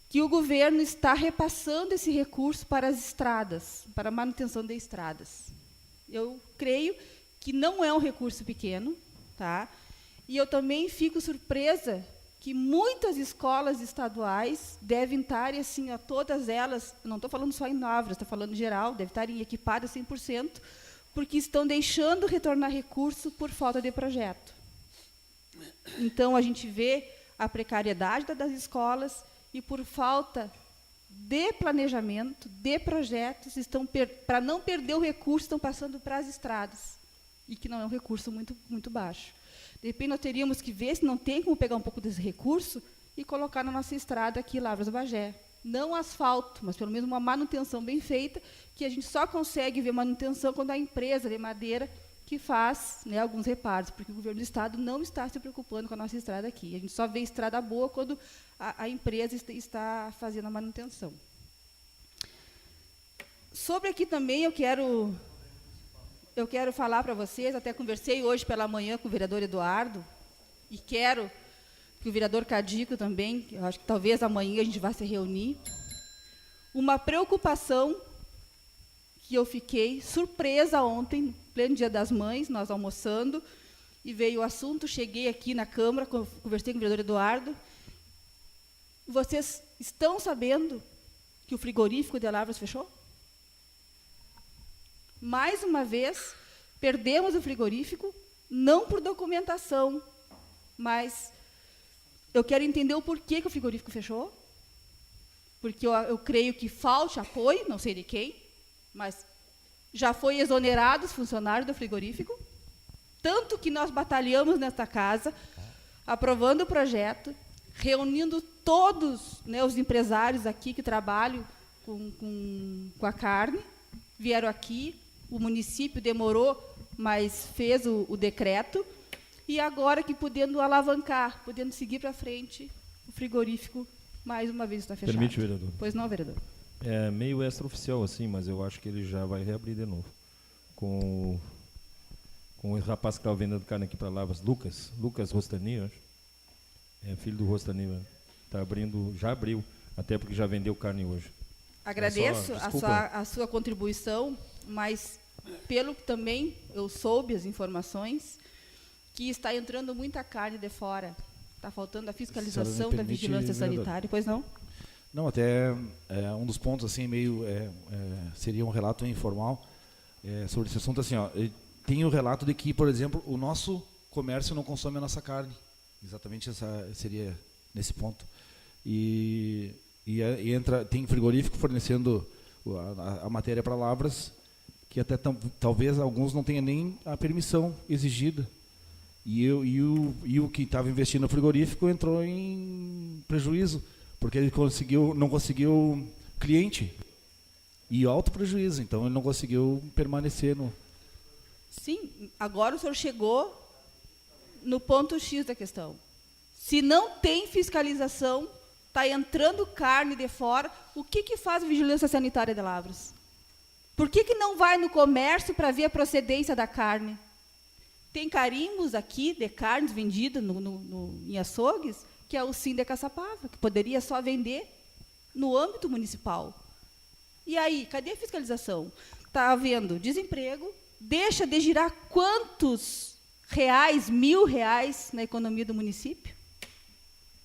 que o governo está repassando esse recurso para as estradas, para a manutenção de estradas. Eu creio que não é um recurso pequeno, tá? E eu também fico surpresa que muitas escolas estaduais devem estar, assim, todas elas, não estou falando só em Lavras, estou falando em geral, devem estar equipadas 100%, porque estão deixando retornar recurso por falta de projeto. Então, a gente vê a precariedade das escolas e, por falta de planejamento, de projetos, para não perder o recurso, estão passando para as estradas, e que não é um recurso muito, muito baixo. De repente, nós teríamos que ver se não tem como pegar um pouco desse recurso e colocar na nossa estrada aqui, Lavras-Bagé. Não asfalto, mas pelo menos uma manutenção bem feita, que a gente só consegue ver manutenção quando a empresa de madeira que faz, né, alguns reparos, porque o governo do Estado não está se preocupando com a nossa estrada aqui. A gente só vê estrada boa quando a empresa está fazendo a manutenção. Sobre aqui também eu quero falar para vocês, até conversei hoje pela manhã com o vereador Eduardo, e quero que o vereador Cadico também, eu acho que talvez amanhã a gente vá se reunir, uma preocupação que eu fiquei surpresa ontem, no pleno Dia das Mães, nós almoçando, e veio o assunto, cheguei aqui na Câmara, conversei com o vereador Eduardo. Vocês estão sabendo que o frigorífico de Lavras fechou? Mais uma vez, perdemos o frigorífico, não por documentação, mas eu quero entender o porquê que o frigorífico fechou, porque eu creio que falte apoio, não sei de quem, mas já foi exonerado os funcionários do frigorífico, tanto que nós batalhamos nesta casa, aprovando o projeto, reunindo todos, né, os empresários aqui que trabalham com a carne, vieram aqui, o município demorou, mas fez o decreto, e agora que podendo alavancar, podendo seguir para frente, o frigorífico, mais uma vez, está fechado. Permite, vereador. Pois não, vereador. É meio extraoficial assim, mas eu acho que ele já vai reabrir de novo. Com o rapaz que estava vendendo carne aqui para Lavras, Lucas Rostani, eu acho. É filho do Rostani, né? Tá abrindo, já abriu, até porque já vendeu carne hoje. Agradeço desculpa. a sua contribuição, mas pelo que também eu soube as informações, que está entrando muita carne de fora. Está faltando a fiscalização da permite, vigilância vereador. sanitária, pois não? Não, até um dos pontos assim meio seria um relato informal sobre esse assunto assim, ó. Tem o relato de que, por exemplo, o nosso comércio não consome a nossa carne. Exatamente essa seria nesse ponto. E tem frigorífico fornecendo a matéria para Lavras, que até talvez alguns não tenham nem a permissão exigida. E o que estava investindo no frigorífico entrou em prejuízo, porque ele não conseguiu cliente. E alto prejuízo, então ele não conseguiu permanecer no... Sim, agora o senhor chegou no ponto X da questão. Se não tem fiscalização, está entrando carne de fora, o que faz a vigilância sanitária de Lavras? Por que não vai no comércio para ver a procedência da carne? Tem carimbos aqui de carnes vendidas em açougues, que é o SIM de Caçapava, que poderia só vender no âmbito municipal. E aí, cadê a fiscalização? Está havendo desemprego, deixa de girar quantos reais, R$1.000 na economia do município?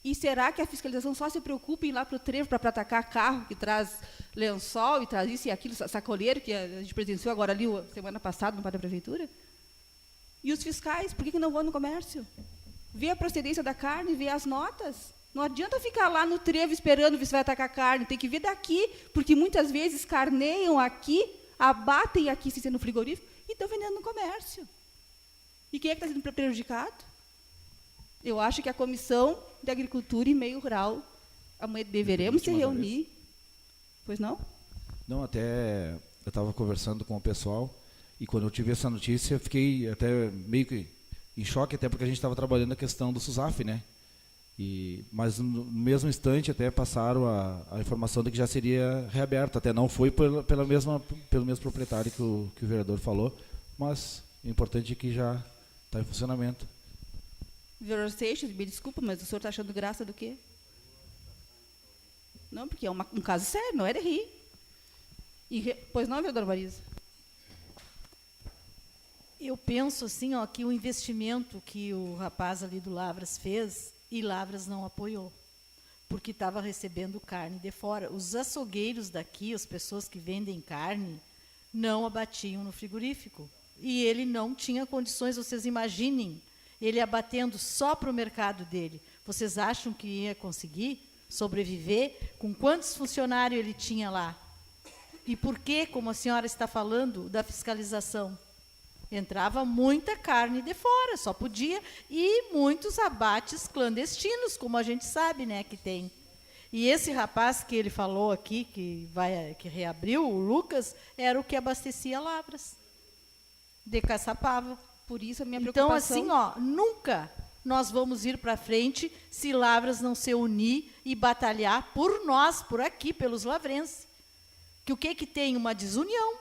E será que a fiscalização só se preocupa em ir lá para o trevo para atacar carro que traz lençol e traz isso e aquilo, sacoleiro, que a gente presenciou agora ali semana passada no Pátio da Prefeitura? E os fiscais, por que não vão no comércio? Vê a procedência da carne, vê as notas. Não adianta ficar lá no trevo esperando ver se vai atacar carne, tem que vir daqui, porque muitas vezes carneiam aqui, abatem aqui, se sendo frigorífico, e estão vendendo no comércio. E quem é que está sendo prejudicado? Eu acho que a Comissão de Agricultura e Meio Rural, amanhã deveremos se reunir. Pois não? Não, até eu estava conversando com o pessoal, e quando eu tive essa notícia, fiquei até meio que em choque, até porque a gente estava trabalhando a questão do SUSAF, né? Mas no mesmo instante até passaram a informação de que já seria reaberto, até não foi pelo mesmo proprietário que o vereador falou, mas o importante é que já está em funcionamento. Vereador Seixas, me desculpa, mas o senhor está achando graça do quê? Não, porque é um caso sério, não é de rir. Pois não, vereador Marisa? Eu penso assim, ó, que o investimento que o rapaz ali do Lavras fez, e Lavras não apoiou, porque estava recebendo carne de fora. Os açougueiros daqui, as pessoas que vendem carne, não abatiam no frigorífico. E ele não tinha condições, vocês imaginem, ele abatendo só para o mercado dele. Vocês acham que ia conseguir sobreviver? Com quantos funcionários ele tinha lá? E por que, como a senhora está falando, da fiscalização? Entrava muita carne de fora, só podia, e muitos abates clandestinos, como a gente sabe, né, que tem. E esse rapaz que ele falou aqui, que reabriu, o Lucas, era o que abastecia Lavras, de Caçapava. Por isso a minha preocupação... Então, assim, ó, nunca nós vamos ir para frente se Lavras não se unir e batalhar por nós, por aqui, pelos lavrenses. Que o que tem? Uma desunião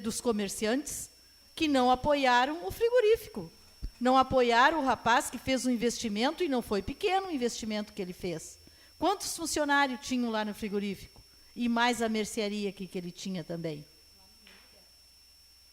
dos comerciantes que não apoiaram o frigorífico. Não apoiaram o rapaz que fez um investimento, e não foi pequeno o investimento que ele fez. Quantos funcionários tinham lá no frigorífico? E mais a mercearia que ele tinha também.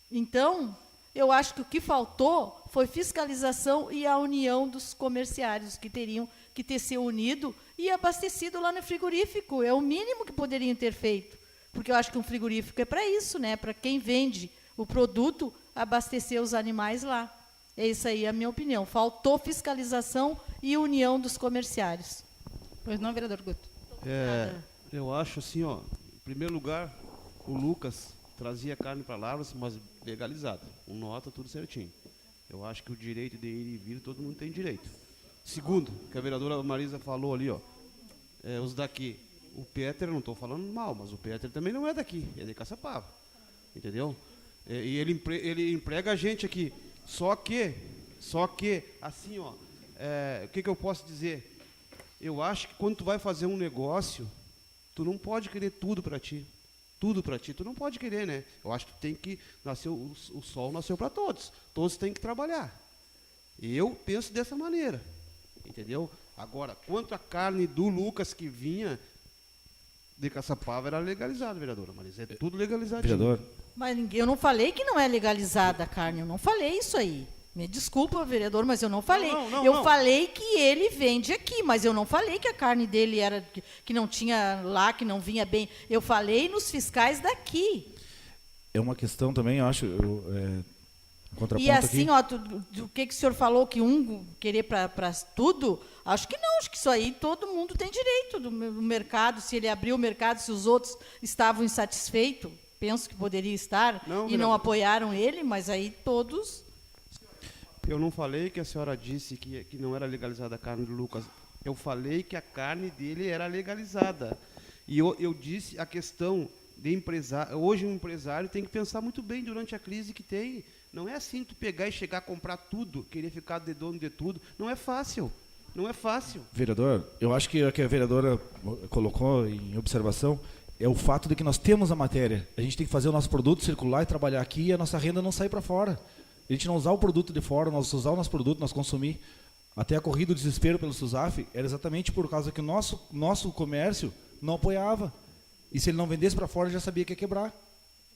Então, eu acho que o que faltou foi fiscalização e a união dos comerciários, que teriam que ter se unido e abastecido lá no frigorífico. É o mínimo que poderiam ter feito. Porque eu acho que um frigorífico é para isso, né? Para quem vende o produto, abastecer os animais lá. É isso aí a minha opinião. Faltou fiscalização e união dos comerciários. Pois não, vereador Guto? Eu acho assim, ó, em primeiro lugar, o Lucas trazia carne para Lavras, mas legalizado, com nota, tudo certinho. Eu acho que o direito de ir e vir, todo mundo tem direito. Segundo, que a vereadora Marisa falou ali, ó, os daqui, o Peter, não estou falando mal, mas o Peter também não é daqui, é de Caçapava, entendeu? E ele emprega a gente aqui. Só que, assim, ó, o que eu posso dizer? eu acho que quando tu vai fazer um negócio, tu não pode querer tudo para ti. Tudo para ti, tu não pode querer, né? Eu acho que tu tem que nascer, o sol nasceu para todos. Todos têm que trabalhar. Eu penso dessa maneira, entendeu? Agora, quanto à carne do Lucas que vinha de Caçapava, era legalizado, vereadora, mas é tudo legalizado. Vereador, Mas eu não falei que não é legalizada a carne, eu não falei isso aí. Me desculpa, vereador, mas eu não falei. Eu falei que ele vende aqui, mas eu não falei que a carne dele era que não tinha lá, que não vinha bem. Eu falei nos fiscais daqui. é uma questão também, eu acho, contraponto E assim, aqui. ó, do que o senhor falou que querer para tudo, acho que não, acho que isso aí todo mundo tem direito do mercado, se ele abriu o mercado, se os outros estavam insatisfeitos, penso que poderia estar, e não apoiaram ele, mas aí todos... Eu não falei que a senhora disse que não era legalizada a carne do Lucas. Eu falei que a carne dele era legalizada. E eu disse a questão de empresário. Hoje um empresário tem que pensar muito bem durante a crise que tem. Não é assim tu pegar e chegar a comprar tudo, querer ficar de dono de tudo. Não é fácil. Não é fácil. Vereador, eu acho que o que a vereadora colocou em observação é o fato de que nós temos a matéria. A gente tem que fazer o nosso produto circular e trabalhar aqui e a nossa renda não sair para fora. A gente não usar o produto de fora, nós usar o nosso produto, nós consumir. Até a corrida do desespero pelo SUSAF era exatamente por causa que o nosso comércio não apoiava. E se ele não vendesse para fora, já sabia que ia quebrar.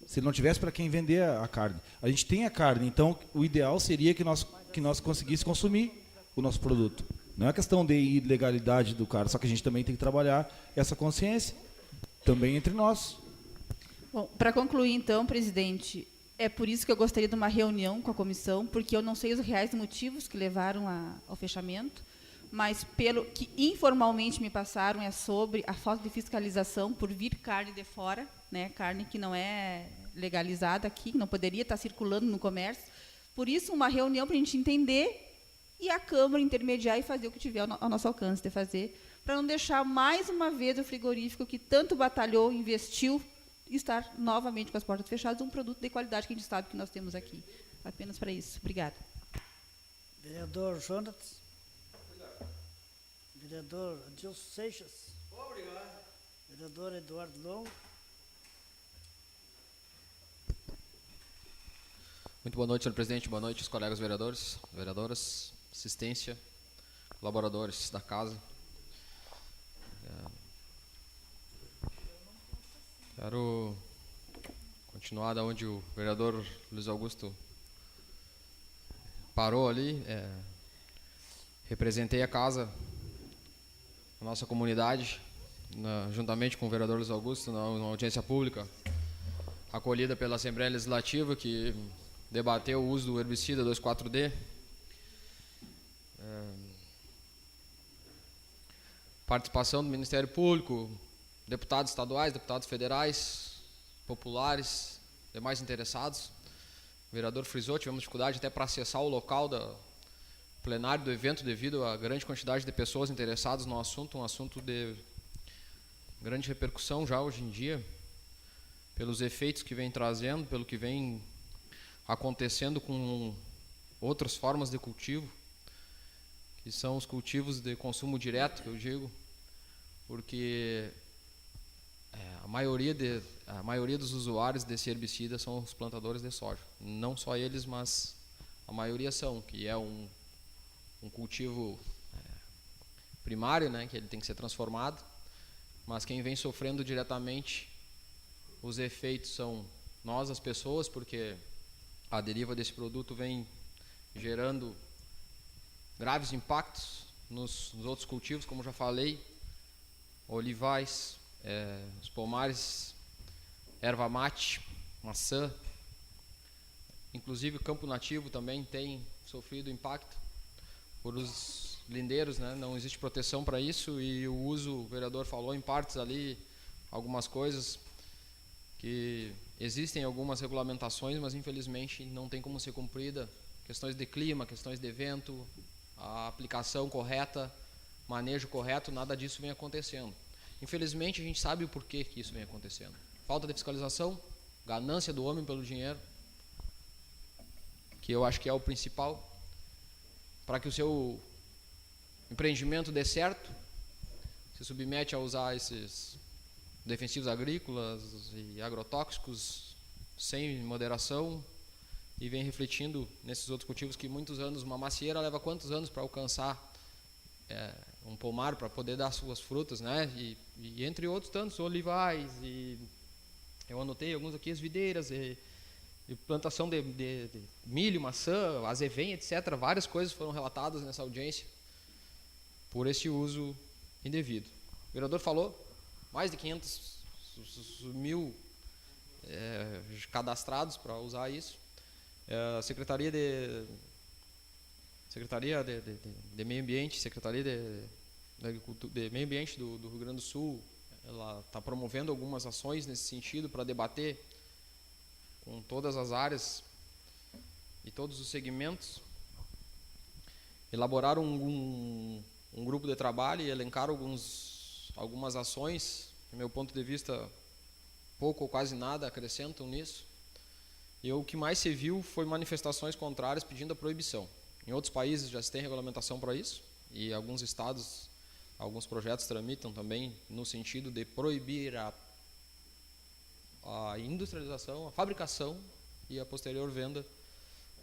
Se ele não tivesse para quem vender a carne. A gente tem a carne, então o ideal seria que nós conseguíssemos consumir o nosso produto. Não é questão de ilegalidade do cara, só que a gente também tem que trabalhar essa consciência, também entre nós. Bom, para concluir, então, presidente, é por isso que eu gostaria de uma reunião com a comissão, porque eu não sei os reais motivos que levaram ao fechamento, mas pelo que informalmente me passaram é sobre a falta de fiscalização por vir carne de fora, né, carne que não é legalizada aqui, que não poderia estar circulando no comércio. Por isso, uma reunião para a gente entender e a Câmara intermediar e fazer o que tiver ao nosso alcance de fazer, para não deixar mais uma vez o frigorífico que tanto batalhou, investiu, estar novamente com as portas fechadas, um produto de qualidade que a gente sabe que nós temos aqui. Apenas para isso. Obrigada. Vereador Jonatas. Vereador Adilson Seixas. Obrigado. Vereador Eduardo Longo. Muito boa noite, senhor presidente. Boa noite, os colegas vereadores, vereadoras, assistência, colaboradores da casa. Quero continuar da onde o vereador Luiz Augusto parou ali. Representei a casa, a nossa comunidade, juntamente com o vereador Luiz Augusto, na audiência pública, acolhida pela Assembleia Legislativa, que debateu o uso do herbicida 2,4-D. Participação do Ministério Público, deputados estaduais, deputados federais, populares, demais interessados. O vereador frisou, tivemos dificuldade até para acessar o local do plenário do evento devido à grande quantidade de pessoas interessadas no assunto, um assunto de grande repercussão já hoje em dia, pelos efeitos que vem trazendo, pelo que vem acontecendo com outras formas de cultivo, que são os cultivos de consumo direto, que eu digo, porque a maioria dos usuários desse herbicida são os plantadores de soja. Não só eles, mas a maioria são, que é um cultivo primário, né, que ele tem que ser transformado, mas quem vem sofrendo diretamente os efeitos são nós, as pessoas, porque a deriva desse produto vem gerando graves impactos nos outros cultivos, como já falei, olivais, os pomares, erva mate, maçã, inclusive o campo nativo também tem sofrido impacto por os lindeiros, né? Não existe proteção para isso e o uso, o vereador falou em partes ali, algumas coisas que existem algumas regulamentações, mas infelizmente não tem como ser cumprida, questões de clima, questões de vento, a aplicação correta, manejo correto, nada disso vem acontecendo. Infelizmente, a gente sabe o porquê que isso vem acontecendo. Falta de fiscalização, ganância do homem pelo dinheiro, que eu acho que é o principal. Para que o seu empreendimento dê certo, se submete a usar esses defensivos agrícolas e agrotóxicos sem moderação e vem refletindo nesses outros cultivos que muitos anos, uma macieira leva quantos anos para alcançar um pomar para poder dar suas frutas, né? E entre outros tantos, olivais, e eu anotei alguns aqui, as videiras, e plantação de milho, maçã, azevém, etc. Várias coisas foram relatadas nessa audiência por esse uso indevido. O vereador falou, mais de 500 mil cadastrados para usar isso. A Secretaria de Meio Ambiente, Secretaria de Meio Ambiente do Rio Grande do Sul, ela está promovendo algumas ações nesse sentido para debater com todas as áreas e todos os segmentos. Elaboraram um grupo de trabalho e elencaram algumas ações, do meu ponto de vista, pouco ou quase nada acrescentam nisso. E o que mais se viu foi manifestações contrárias pedindo a proibição. Em outros países já se tem regulamentação para isso, e alguns estados, alguns projetos tramitam também no sentido de proibir a industrialização, a fabricação e a posterior venda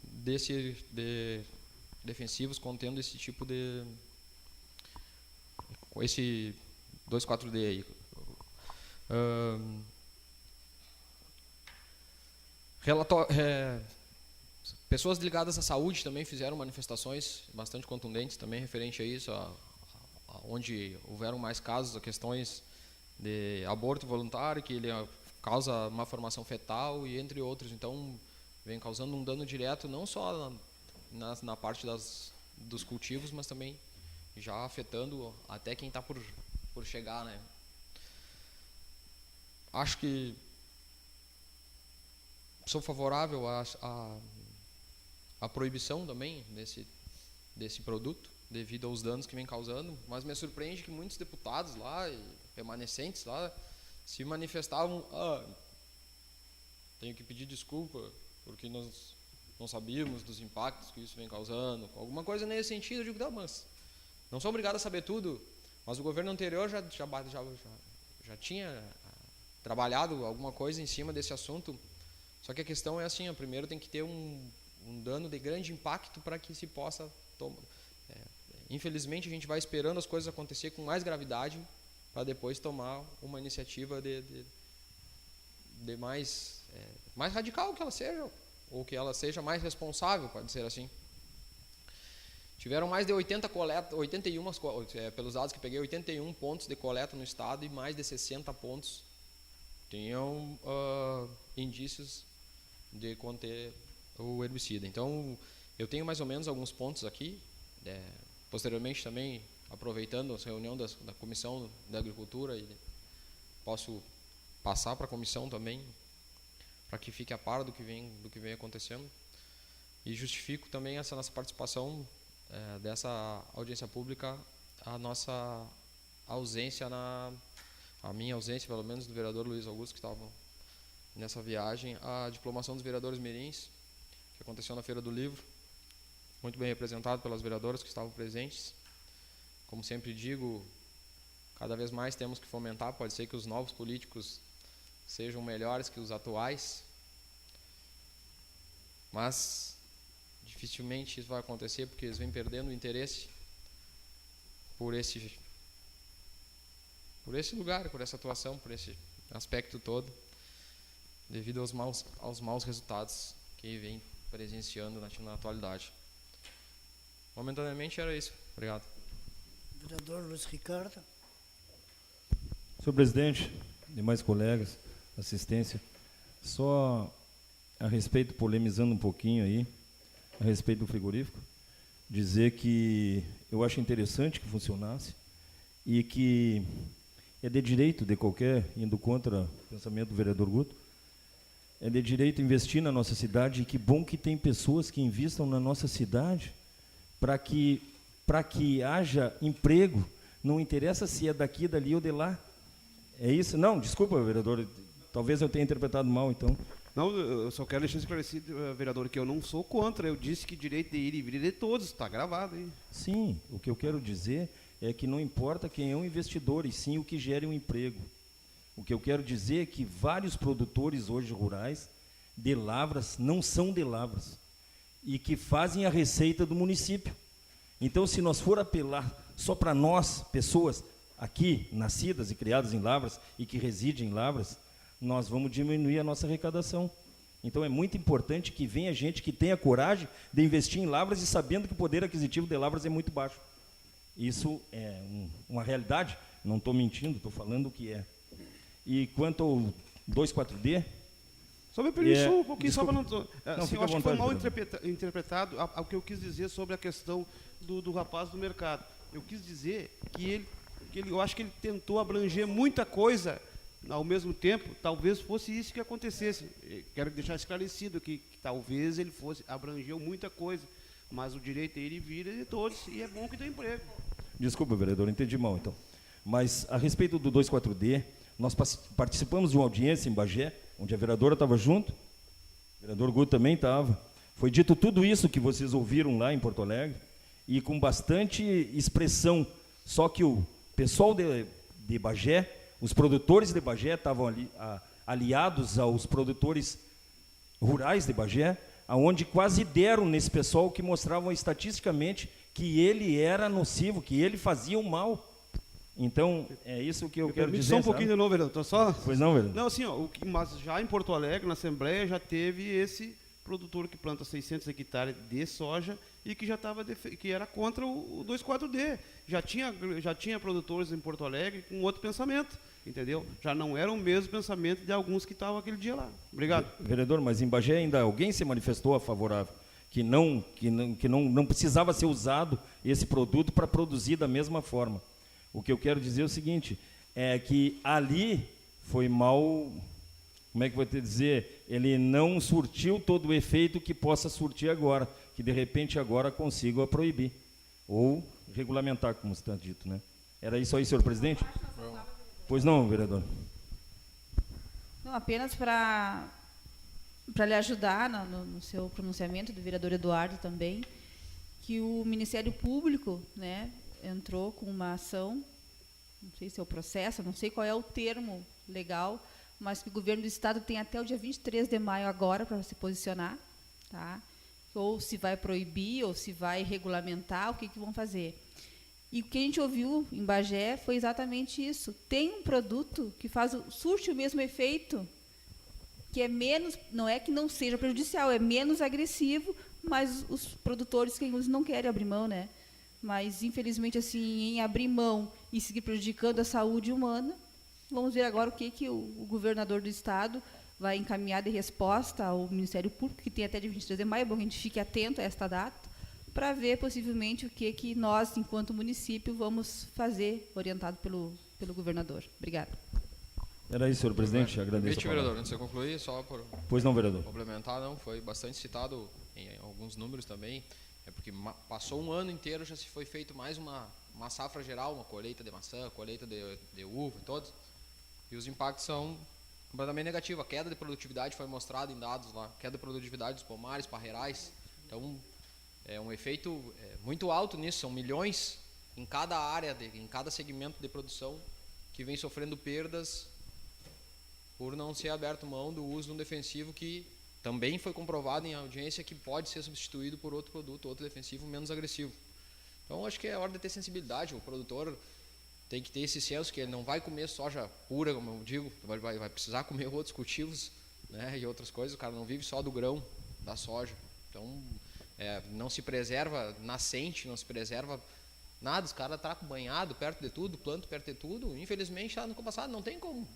de defensivos contendo esse tipo de... com esse 2,4-D aí. Pessoas ligadas à saúde também fizeram manifestações bastante contundentes também referente a isso, onde houveram mais casos, a questões de aborto voluntário, que ele causa má formação fetal e entre outros. Então, vem causando um dano direto não só na parte dos cultivos, mas também já afetando até quem está por chegar, né? Acho que sou favorável à proibição também desse produto, devido aos danos que vem causando, mas me surpreende que muitos deputados lá, e remanescentes lá, se manifestavam, tenho que pedir desculpa, porque nós não sabíamos dos impactos que isso vem causando, alguma coisa nesse sentido. Eu digo, não, mas não sou obrigado a saber tudo, mas o governo anterior já tinha trabalhado alguma coisa em cima desse assunto. Só que a questão é assim, primeiro tem que ter um dano de grande impacto para que se possa tomar. Infelizmente a gente vai esperando as coisas acontecer com mais gravidade para depois tomar uma iniciativa de mais radical que ela seja, ou que ela seja mais responsável, pode ser assim. Tiveram mais de 81, pelos dados que peguei, 81 pontos de coleta no estado e mais de 60 pontos tinham indícios de conter o herbicida. Então, eu tenho mais ou menos alguns pontos aqui. Posteriormente também, aproveitando a reunião da Comissão da Agricultura, posso passar para a comissão também, para que fique a par do que vem acontecendo. E justifico também essa nossa participação dessa audiência pública, a nossa ausência, a minha ausência, pelo menos, do vereador Luiz Augusto, que estava nessa viagem, a diplomação dos vereadores mirins, que aconteceu na Feira do Livro, muito bem representado pelas vereadoras que estavam presentes. Como sempre digo, cada vez mais temos que fomentar, pode ser que os novos políticos sejam melhores que os atuais, mas dificilmente isso vai acontecer, porque eles vêm perdendo o interesse por esse lugar, por essa atuação, por esse aspecto todo, devido aos maus resultados que vem presenciando na atualidade. Momentaneamente era isso. Obrigado. Vereador Luiz Ricardo. Senhor presidente, demais colegas, assistência, só a respeito, polemizando um pouquinho aí, a respeito do frigorífico, dizer que eu acho interessante que funcionasse e que é de direito de qualquer, indo contra o pensamento do vereador Guto, é de direito investir na nossa cidade, e que bom que tem pessoas que investam na nossa cidade para que haja emprego, não interessa se é daqui, dali ou de lá. É isso? Não, desculpa, vereador, talvez eu tenha interpretado mal, então. Não, eu só quero deixar esclarecido, vereador, que eu não sou contra, eu disse que direito de ir e vir é de todos, está gravado aí. Sim, o que eu quero dizer é que não importa quem é o investidor, e sim o que gere um emprego. O que eu quero dizer é que vários produtores hoje rurais de lavras não são de lavras e que fazem a receita do município. Então, se nós for apelar só para nós, pessoas aqui nascidas e criadas em lavras e que residem em lavras, nós vamos diminuir a nossa arrecadação. Então, é muito importante que venha gente que tenha coragem de investir em lavras e sabendo que o poder aquisitivo de lavras é muito baixo. Isso é uma realidade, não estou mentindo, estou falando o que é. E quanto ao 24D... Só me permite um pouquinho, desculpa. só para não... Não, eu acho que foi mal Fernando. interpretado o que eu quis dizer sobre a questão do rapaz do mercado. Eu quis dizer que eu acho que ele tentou abranger muita coisa ao mesmo tempo, talvez fosse isso que acontecesse. Quero deixar esclarecido que talvez ele abrangeu muita coisa, mas o direito é ir e vir de todos, e é bom que dê emprego. Desculpa, vereador, entendi mal, então. Mas, a respeito do 24D, nós participamos de uma audiência em Bagé, onde a vereadora estava junto, o vereador Guto também estava. Foi dito tudo isso que vocês ouviram lá em Porto Alegre, e com bastante expressão. Só que o pessoal de Bagé, os produtores de Bagé estavam ali, aliados aos produtores rurais de Bagé, aonde quase deram nesse pessoal que mostravam estatisticamente que ele era nocivo, que ele fazia o mal. Então, é isso que eu quero dizer. Só um pouquinho de novo, vereador. Só... Pois não, vereador. Não, assim, mas já em Porto Alegre, na Assembleia, já teve esse produtor que planta 600 hectares de soja e que já que era contra o 24D. Já tinha produtores em Porto Alegre com outro pensamento, entendeu? Já não era o mesmo pensamento de alguns que estavam aquele dia lá. Obrigado. Vereador, mas em Bagé ainda alguém se manifestou a favorável, que não precisava ser usado esse produto para produzir da mesma forma. O que eu quero dizer é o seguinte, é que ali foi mal, como é que vou te dizer, ele não surtiu todo o efeito que possa surtir agora, que de repente agora consiga proibir, ou regulamentar, como está dito, né? Era isso aí, senhor presidente? Não. Pois não, vereador. Não, apenas para lhe ajudar no seu pronunciamento, do vereador Eduardo também, que o Ministério Público, né, entrou com uma ação, não sei se é o processo, não sei qual é o termo legal, mas que o governo do estado tem até o dia 23 de maio agora para se posicionar, tá? Ou se vai proibir, ou se vai regulamentar, o que vão fazer. E o que a gente ouviu em Bagé foi exatamente isso. Tem um produto que surte o mesmo efeito, que é menos, não é que não seja prejudicial, é menos agressivo, mas os produtores que não querem abrir mão, né? Mas, infelizmente, assim, em abrir mão e seguir prejudicando a saúde humana, vamos ver agora o que o governador do estado vai encaminhar de resposta ao Ministério Público, que tem até dia 23 de maio, é bom que a gente fique atento a esta data, para ver, possivelmente, o que nós, enquanto município, vamos fazer, orientado pelo governador. Obrigada. Era isso, senhor presidente, agradeço. Vereador, antes de eu concluir, só por Pois não, vereador. complementar, não, foi bastante citado em alguns números também, é porque passou um ano inteiro, já se foi feito mais uma safra geral, uma colheita de maçã, colheita de uva, todos, e os impactos são completamente negativos. A queda de produtividade foi mostrada em dados lá, queda de produtividade dos pomares, parreirais, então é um efeito muito alto nisso, são milhões em cada área, em cada segmento de produção, que vem sofrendo perdas por não ser aberto mão do uso de um defensivo que também foi comprovado em audiência que pode ser substituído por outro produto, outro defensivo menos agressivo. Então, acho que é hora de ter sensibilidade. O produtor tem que ter esse senso que ele não vai comer soja pura, como eu digo, vai precisar comer outros cultivos, né, e outras coisas. O cara não vive só do grão da soja. Então, não se preserva nascente, não se preserva nada. Os caras tracam banhado perto de tudo, plantam perto de tudo. Infelizmente, lá no passado não tem como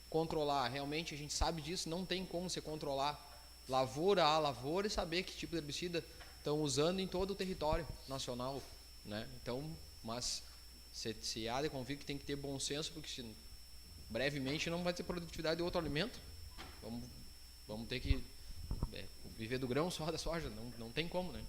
controlar. Realmente, a gente sabe disso, não tem como se controlar lavoura a lavoura e saber que tipo de herbicida estão usando em todo o território nacional, né? Então, mas se há de convir que tem que ter bom senso, porque brevemente não vai ter produtividade de outro alimento. Vamos ter que viver do grão só da soja, não tem como, né?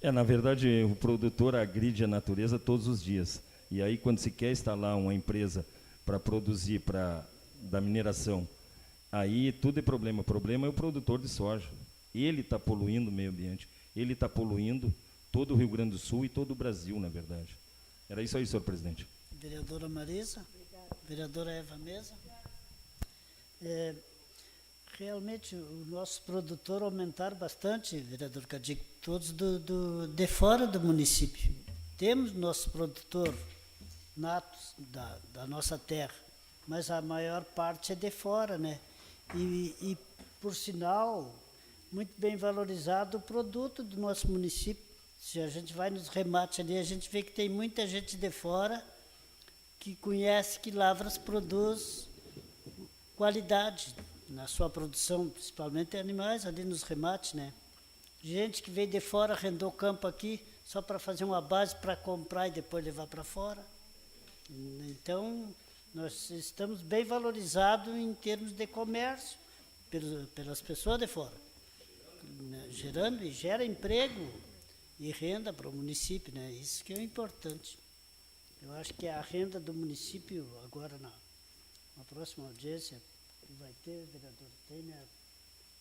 Na verdade, o produtor agride a natureza todos os dias. E aí, quando se quer instalar uma empresa para produzir da mineração, aí tudo é problema. O problema é o produtor de soja. Ele está poluindo o meio ambiente. Ele está poluindo todo o Rio Grande do Sul e todo o Brasil, na verdade. Era isso aí, senhor presidente. Vereadora Marisa. Vereadora Eva Mesa. Realmente, o nosso produtor aumentaram bastante, vereador Cadic, todos de fora do município. Temos nosso produtor natos da nossa terra, mas a maior parte é de fora, né? E por sinal, muito bem valorizado o produto do nosso município. Se a gente vai nos remates ali, a gente vê que tem muita gente de fora que conhece que Lavras produz qualidade na sua produção, principalmente animais ali nos remates, né? Gente que veio de fora, arrendou campo aqui só para fazer uma base para comprar e depois levar para fora. Então, nós estamos bem valorizados em termos de comércio pelas pessoas de fora, né? Gerando e gera emprego e renda para o município, né? Isso que é importante. Eu acho que a renda do município, agora na próxima audiência, que vai ter, vereador, tem, né,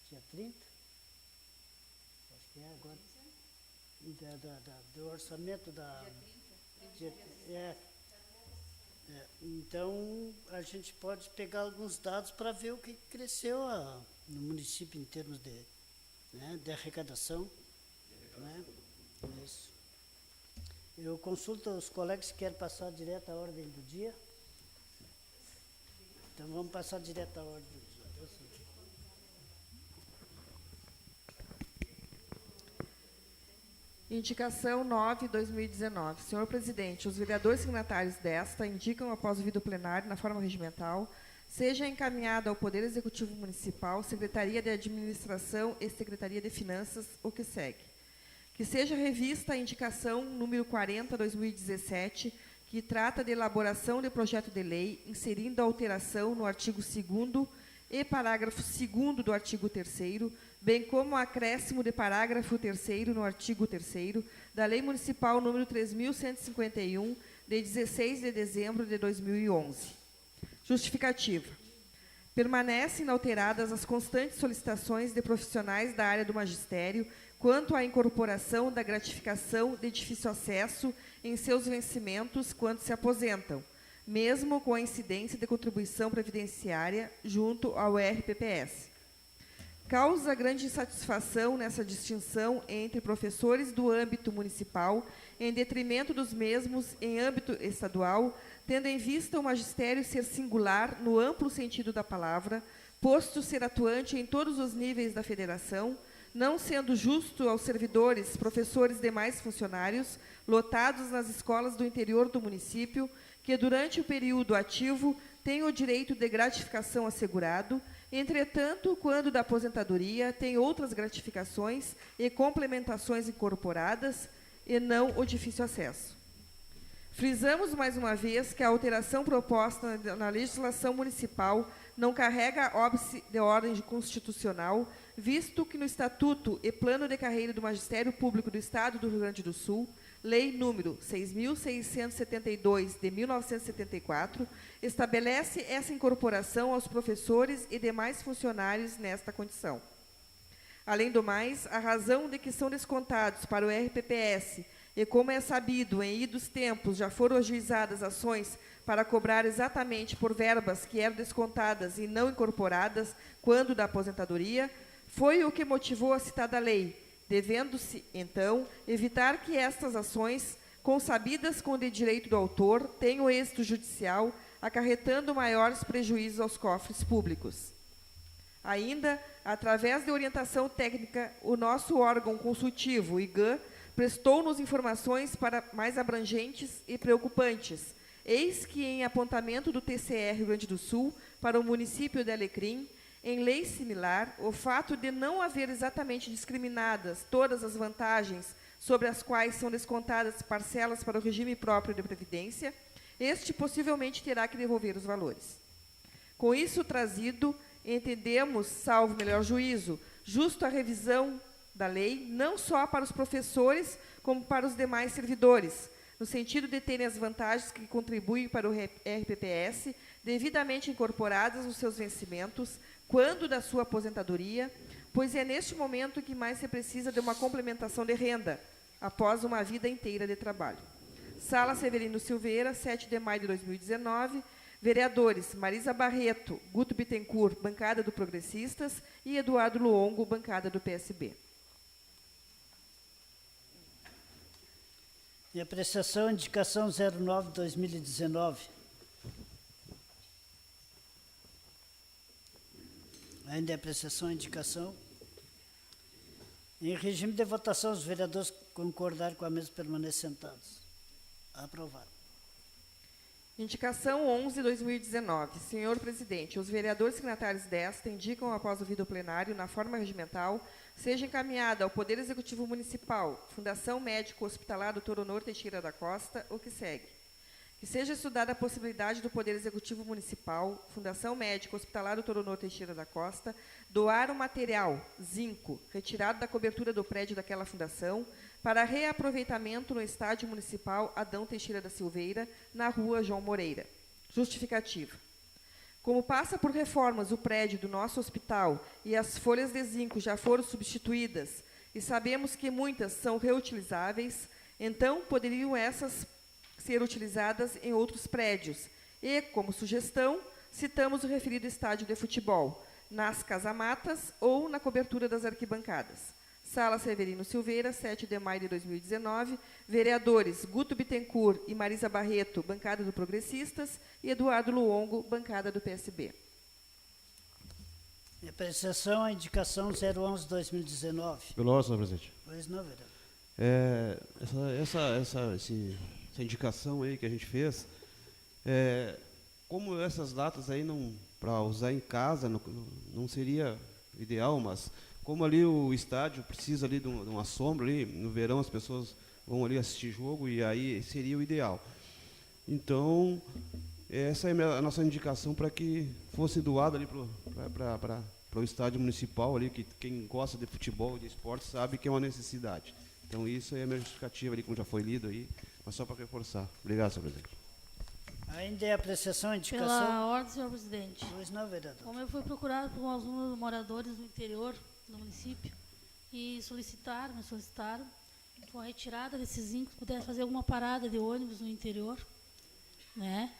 dia 30? Acho que é agora. Do orçamento da... Dia 30. Então, a gente pode pegar alguns dados para ver o que cresceu no município em termos de arrecadação. Né? Isso. Eu consulto os colegas que querem passar direto à ordem do dia. Então, vamos passar direto à ordem do dia. Indicação 9/2019. Senhor presidente, os vereadores signatários desta indicam, após o vídeo plenário, na forma regimental, seja encaminhada ao Poder Executivo Municipal, Secretaria de Administração e Secretaria de Finanças, o que segue. Que seja revista a indicação número 40/2017, que trata de elaboração de projeto de lei, inserindo a alteração no artigo 2º e parágrafo 2º do artigo 3º, bem como o acréscimo de parágrafo 3º no artigo 3º da Lei Municipal número 3.151, de 16 de dezembro de 2011. Justificativa. Permanecem inalteradas as constantes solicitações de profissionais da área do magistério quanto à incorporação da gratificação de difícil acesso em seus vencimentos quando se aposentam, mesmo com a incidência de contribuição previdenciária junto ao RPPS. Causa grande insatisfação nessa distinção entre professores do âmbito municipal, em detrimento dos mesmos em âmbito estadual, tendo em vista o magistério ser singular no amplo sentido da palavra, posto ser atuante em todos os níveis da federação, não sendo justo aos servidores, professores e demais funcionários, lotados nas escolas do interior do município, que durante o período ativo têm o direito de gratificação assegurado, entretanto, quando da aposentadoria, tem outras gratificações e complementações incorporadas, e não o difícil acesso. Frisamos mais uma vez que a alteração proposta na legislação municipal não carrega óbice de ordem constitucional, visto que no Estatuto e Plano de Carreira do Magistério Público do Estado do Rio Grande do Sul, Lei número 6.672, de 1974, estabelece essa incorporação aos professores e demais funcionários nesta condição. Além do mais, a razão de que são descontados para o RPPS, e como é sabido, em idos tempos já foram ajuizadas ações para cobrar exatamente por verbas que eram descontadas e não incorporadas quando da aposentadoria, foi o que motivou a citada lei, devendo-se, então, evitar que estas ações, consabidas com de direito do autor, tenham êxito judicial, acarretando maiores prejuízos aos cofres públicos. Ainda, através de orientação técnica, o nosso órgão consultivo, o IGAN, prestou-nos informações mais abrangentes e preocupantes. Eis que, em apontamento do TCE Rio Grande do Sul para o município de Alecrim, em lei similar, o fato de não haver exatamente discriminadas todas as vantagens sobre as quais são descontadas parcelas para o regime próprio de previdência, este possivelmente terá que devolver os valores. Com isso trazido, entendemos, salvo melhor juízo, justo a revisão da lei, não só para os professores, como para os demais servidores, no sentido de terem as vantagens que contribuem para o RPPS devidamente incorporadas nos seus vencimentos, quando da sua aposentadoria, pois é neste momento que mais se precisa de uma complementação de renda, após uma vida inteira de trabalho. Sala Severino Silveira, 7 de maio de 2019. Vereadores Marisa Barreto, Guto Bittencourt, bancada do Progressistas, e Eduardo Luongo, bancada do PSB. Em apreciação, indicação 09/2019. Ainda em apreciação, indicação. Em regime de votação, os vereadores concordarem com a mesa permanecem sentados. Aprovado. Indicação 11/2019. Senhor Presidente, os vereadores signatários desta indicam, após o ouvido plenário, na forma regimental, seja encaminhada ao Poder Executivo Municipal, Fundação Médico Hospitalar Dr. Honor Teixeira da Costa, o que segue. Que seja estudada a possibilidade do Poder Executivo Municipal, Fundação Médico Hospitalar Dr. Honor Teixeira da Costa, doar o material, zinco, retirado da cobertura do prédio daquela fundação, para reaproveitamento no Estádio Municipal Adão Teixeira da Silveira, na Rua João Moreira. Justificativa. Como passa por reformas o prédio do nosso hospital e as folhas de zinco já foram substituídas, e sabemos que muitas são reutilizáveis, então poderiam essas ser utilizadas em outros prédios. E, como sugestão, citamos o referido estádio de futebol, nas casamatas ou na cobertura das arquibancadas. Sala Severino Silveira, 7 de maio de 2019. Vereadores Guto Bittencourt e Marisa Barreto, bancada do Progressistas, e Eduardo Luongo, bancada do PSB. Em apreciação, a indicação 011/2019. Pela ordem, senhor presidente. Pois não, vereador. Essa indicação aí que a gente fez, como essas datas aí não para usar em casa não seria ideal, mas como ali o estádio precisa ali de uma sombra ali, no verão as pessoas vão ali assistir jogo e aí seria o ideal. Então, essa é a nossa indicação para que fosse doado ali para o estádio municipal ali, que quem gosta de futebol e de esporte sabe que é uma necessidade. Então, isso é a minha justificativa ali, como já foi lido aí, mas só para reforçar. Obrigado, senhor presidente. Ainda em apreciação, indicação. Pela ordem, senhor presidente. Pois não, vereador. Como eu fui procurado por alguns moradores do interior do município e me solicitaram com a retirada desses zinco, pudesse fazer alguma parada de ônibus no interior, né?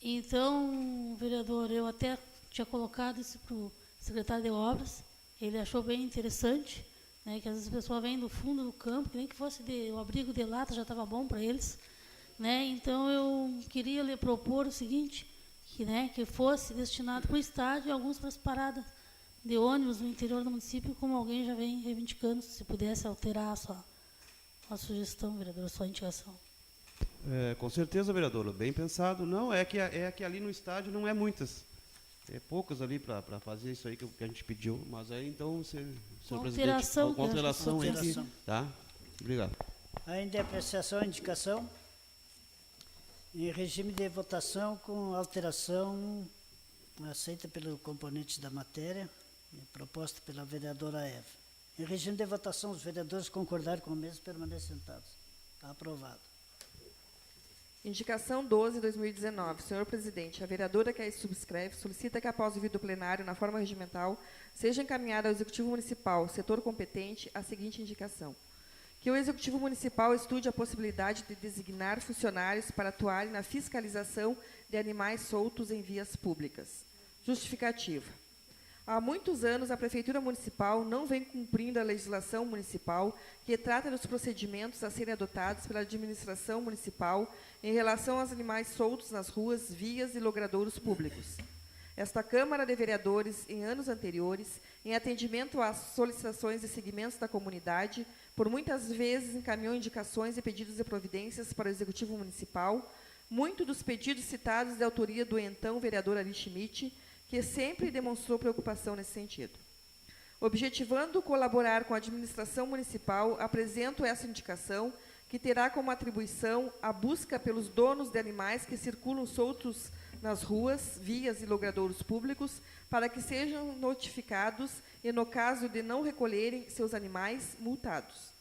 Então, vereador, eu até tinha colocado isso para o secretário de obras, ele achou bem interessante, né, que às vezes a pessoa vem do fundo do campo, que nem que fosse o abrigo de lata já estava bom para eles, né? Então eu queria lhe propor o seguinte, que fosse destinado para o estádio e alguns para as paradas de ônibus no interior do município, como alguém já vem reivindicando, se pudesse alterar a sugestão, vereador, a sua indicação. Com certeza, vereador, bem pensado. Não, é que ali no estádio não é muitas. É poucas ali para fazer isso aí que a gente pediu, mas aí então, senhor presidente, com alteração aí, tá? Obrigado. Ainda em apreciação, a indicação. Em regime de votação com alteração aceita pelo componente da matéria, proposta pela vereadora Eva. Em regime de votação, os vereadores concordarem com a mesa permanecem sentados. Está aprovado. Indicação 12/2019. Senhor presidente, a vereadora que aí subscreve solicita que, após o ouvido plenário, na forma regimental, seja encaminhada ao Executivo Municipal, setor competente, a seguinte indicação. Que o Executivo Municipal estude a possibilidade de designar funcionários para atuarem na fiscalização de animais soltos em vias públicas. Justificativa. Há muitos anos, a Prefeitura Municipal não vem cumprindo a legislação municipal que trata dos procedimentos a serem adotados pela administração municipal em relação aos animais soltos nas ruas, vias e logradouros públicos. Esta Câmara de Vereadores, em anos anteriores, em atendimento às solicitações e segmentos da comunidade, por muitas vezes encaminhou indicações e pedidos de providências para o Executivo Municipal, muito dos pedidos citados de autoria do então vereador Ari Schmidt, que sempre demonstrou preocupação nesse sentido. Objetivando colaborar com a administração municipal, apresento essa indicação, que terá como atribuição a busca pelos donos de animais que circulam soltos nas ruas, vias e logradouros públicos, para que sejam notificados e, no caso de não recolherem seus animais, multados.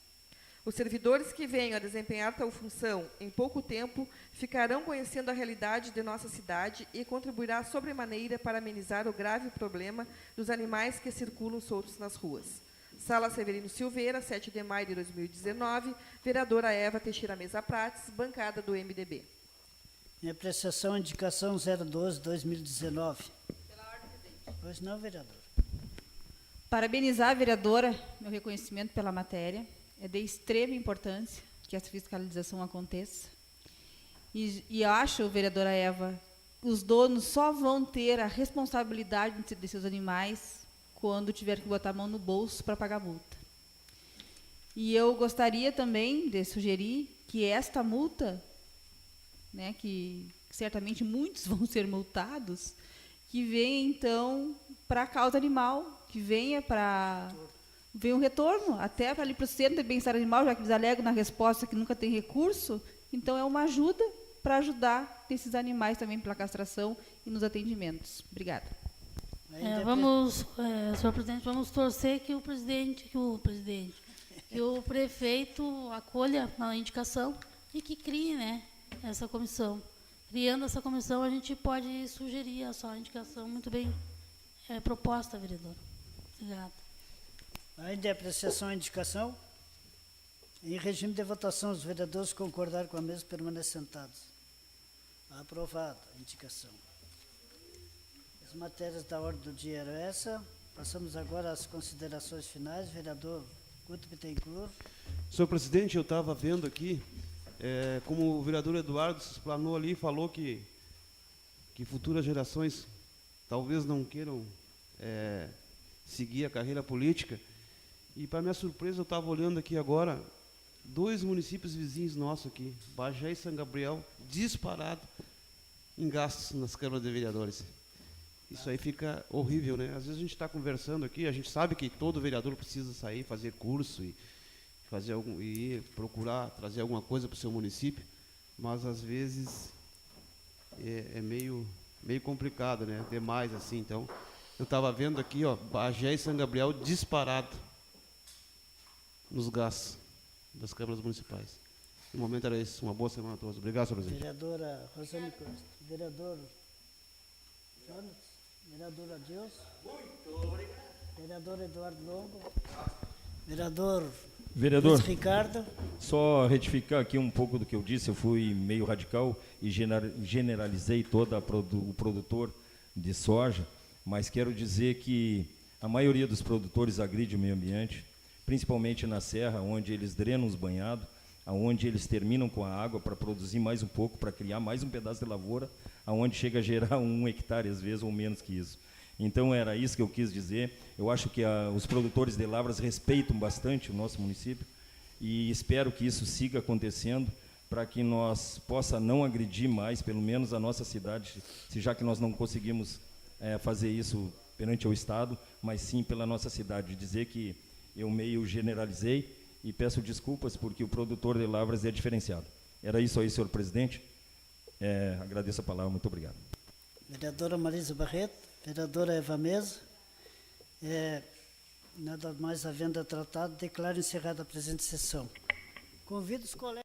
Os servidores que venham a desempenhar tal função em pouco tempo ficarão conhecendo a realidade de nossa cidade e contribuirá sobremaneira para amenizar o grave problema dos animais que circulam soltos nas ruas. Sala Severino Silveira, 7 de maio de 2019. Vereadora Eva Teixeira Mesa Prates, bancada do MDB. Em apreciação, indicação 012/2019. Pois não, vereador. Parabenizar a vereadora, meu reconhecimento pela matéria. É de extrema importância que essa fiscalização aconteça. E acho, vereadora Eva, os donos só vão ter a responsabilidade de seus animais quando tiver que botar a mão no bolso para pagar a multa. E eu gostaria também de sugerir que esta multa, né, que certamente muitos vão ser multados, que venha, então, para a causa animal, que venha um retorno, até para ali para o Centro de Bem-Estar Animal, já que eles alegam na resposta que nunca tem recurso, então é uma ajuda para ajudar esses animais também pela castração e nos atendimentos. Obrigada. Senhor presidente, vamos torcer que o prefeito acolha a indicação e que crie, né, essa comissão. Criando essa comissão, a gente pode sugerir a sua indicação muito bem proposta, vereador. Obrigada. Ainda em apreciação a indicação. Em regime de votação, os vereadores concordarem com a mesa permanecem sentados. Aprovada a indicação. As matérias da ordem do dia eram essa. Passamos agora às considerações finais. Vereador Guto Bittencourt. Senhor presidente, eu estava vendo aqui, como o vereador Eduardo se explanou ali, falou que futuras gerações talvez não queiram seguir a carreira política. E, para minha surpresa, eu estava olhando aqui agora, 2 municípios vizinhos nossos aqui, Bagé e São Gabriel, disparado em gastos nas câmaras de vereadores. Isso aí fica horrível, né? Às vezes a gente está conversando aqui, a gente sabe que todo vereador precisa sair, fazer curso e ir procurar trazer alguma coisa para o seu município, mas às vezes é meio complicado, né? Demais assim. Então, eu estava vendo aqui, ó, Bagé e São Gabriel disparado nos gastos das câmaras municipais. O momento era esse. Uma boa semana a todos. Obrigado, senhor presidente. Vereadora Rosane Costa. Vereador Jonas. Vereador Adilson. Muito obrigado. Vereador Eduardo Longo. Vereador Luiz Ricardo. Só retificar aqui um pouco do que eu disse. Eu fui meio radical e generalizei todo o produtor de soja, mas quero dizer que a maioria dos produtores agride o meio ambiente, principalmente na serra, onde eles drenam os banhados, onde eles terminam com a água para produzir mais um pouco, para criar mais um pedaço de lavoura, aonde chega a gerar 1 hectare, às vezes, ou menos que isso. Então, era isso que eu quis dizer. Eu acho que os produtores de lavras respeitam bastante o nosso município e espero que isso siga acontecendo para que nós possa não agredir mais, pelo menos a nossa cidade, já que nós não conseguimos fazer isso perante o Estado, mas sim pela nossa cidade. Dizer que eu meio generalizei e peço desculpas porque o produtor de lavras é diferenciado. Era isso aí, senhor presidente. Agradeço a palavra. Muito obrigado. Vereadora Marisa Barreto. Vereadora Eva Mesa. Nada mais havendo tratado, declaro encerrada a presente sessão. Convido os colegas.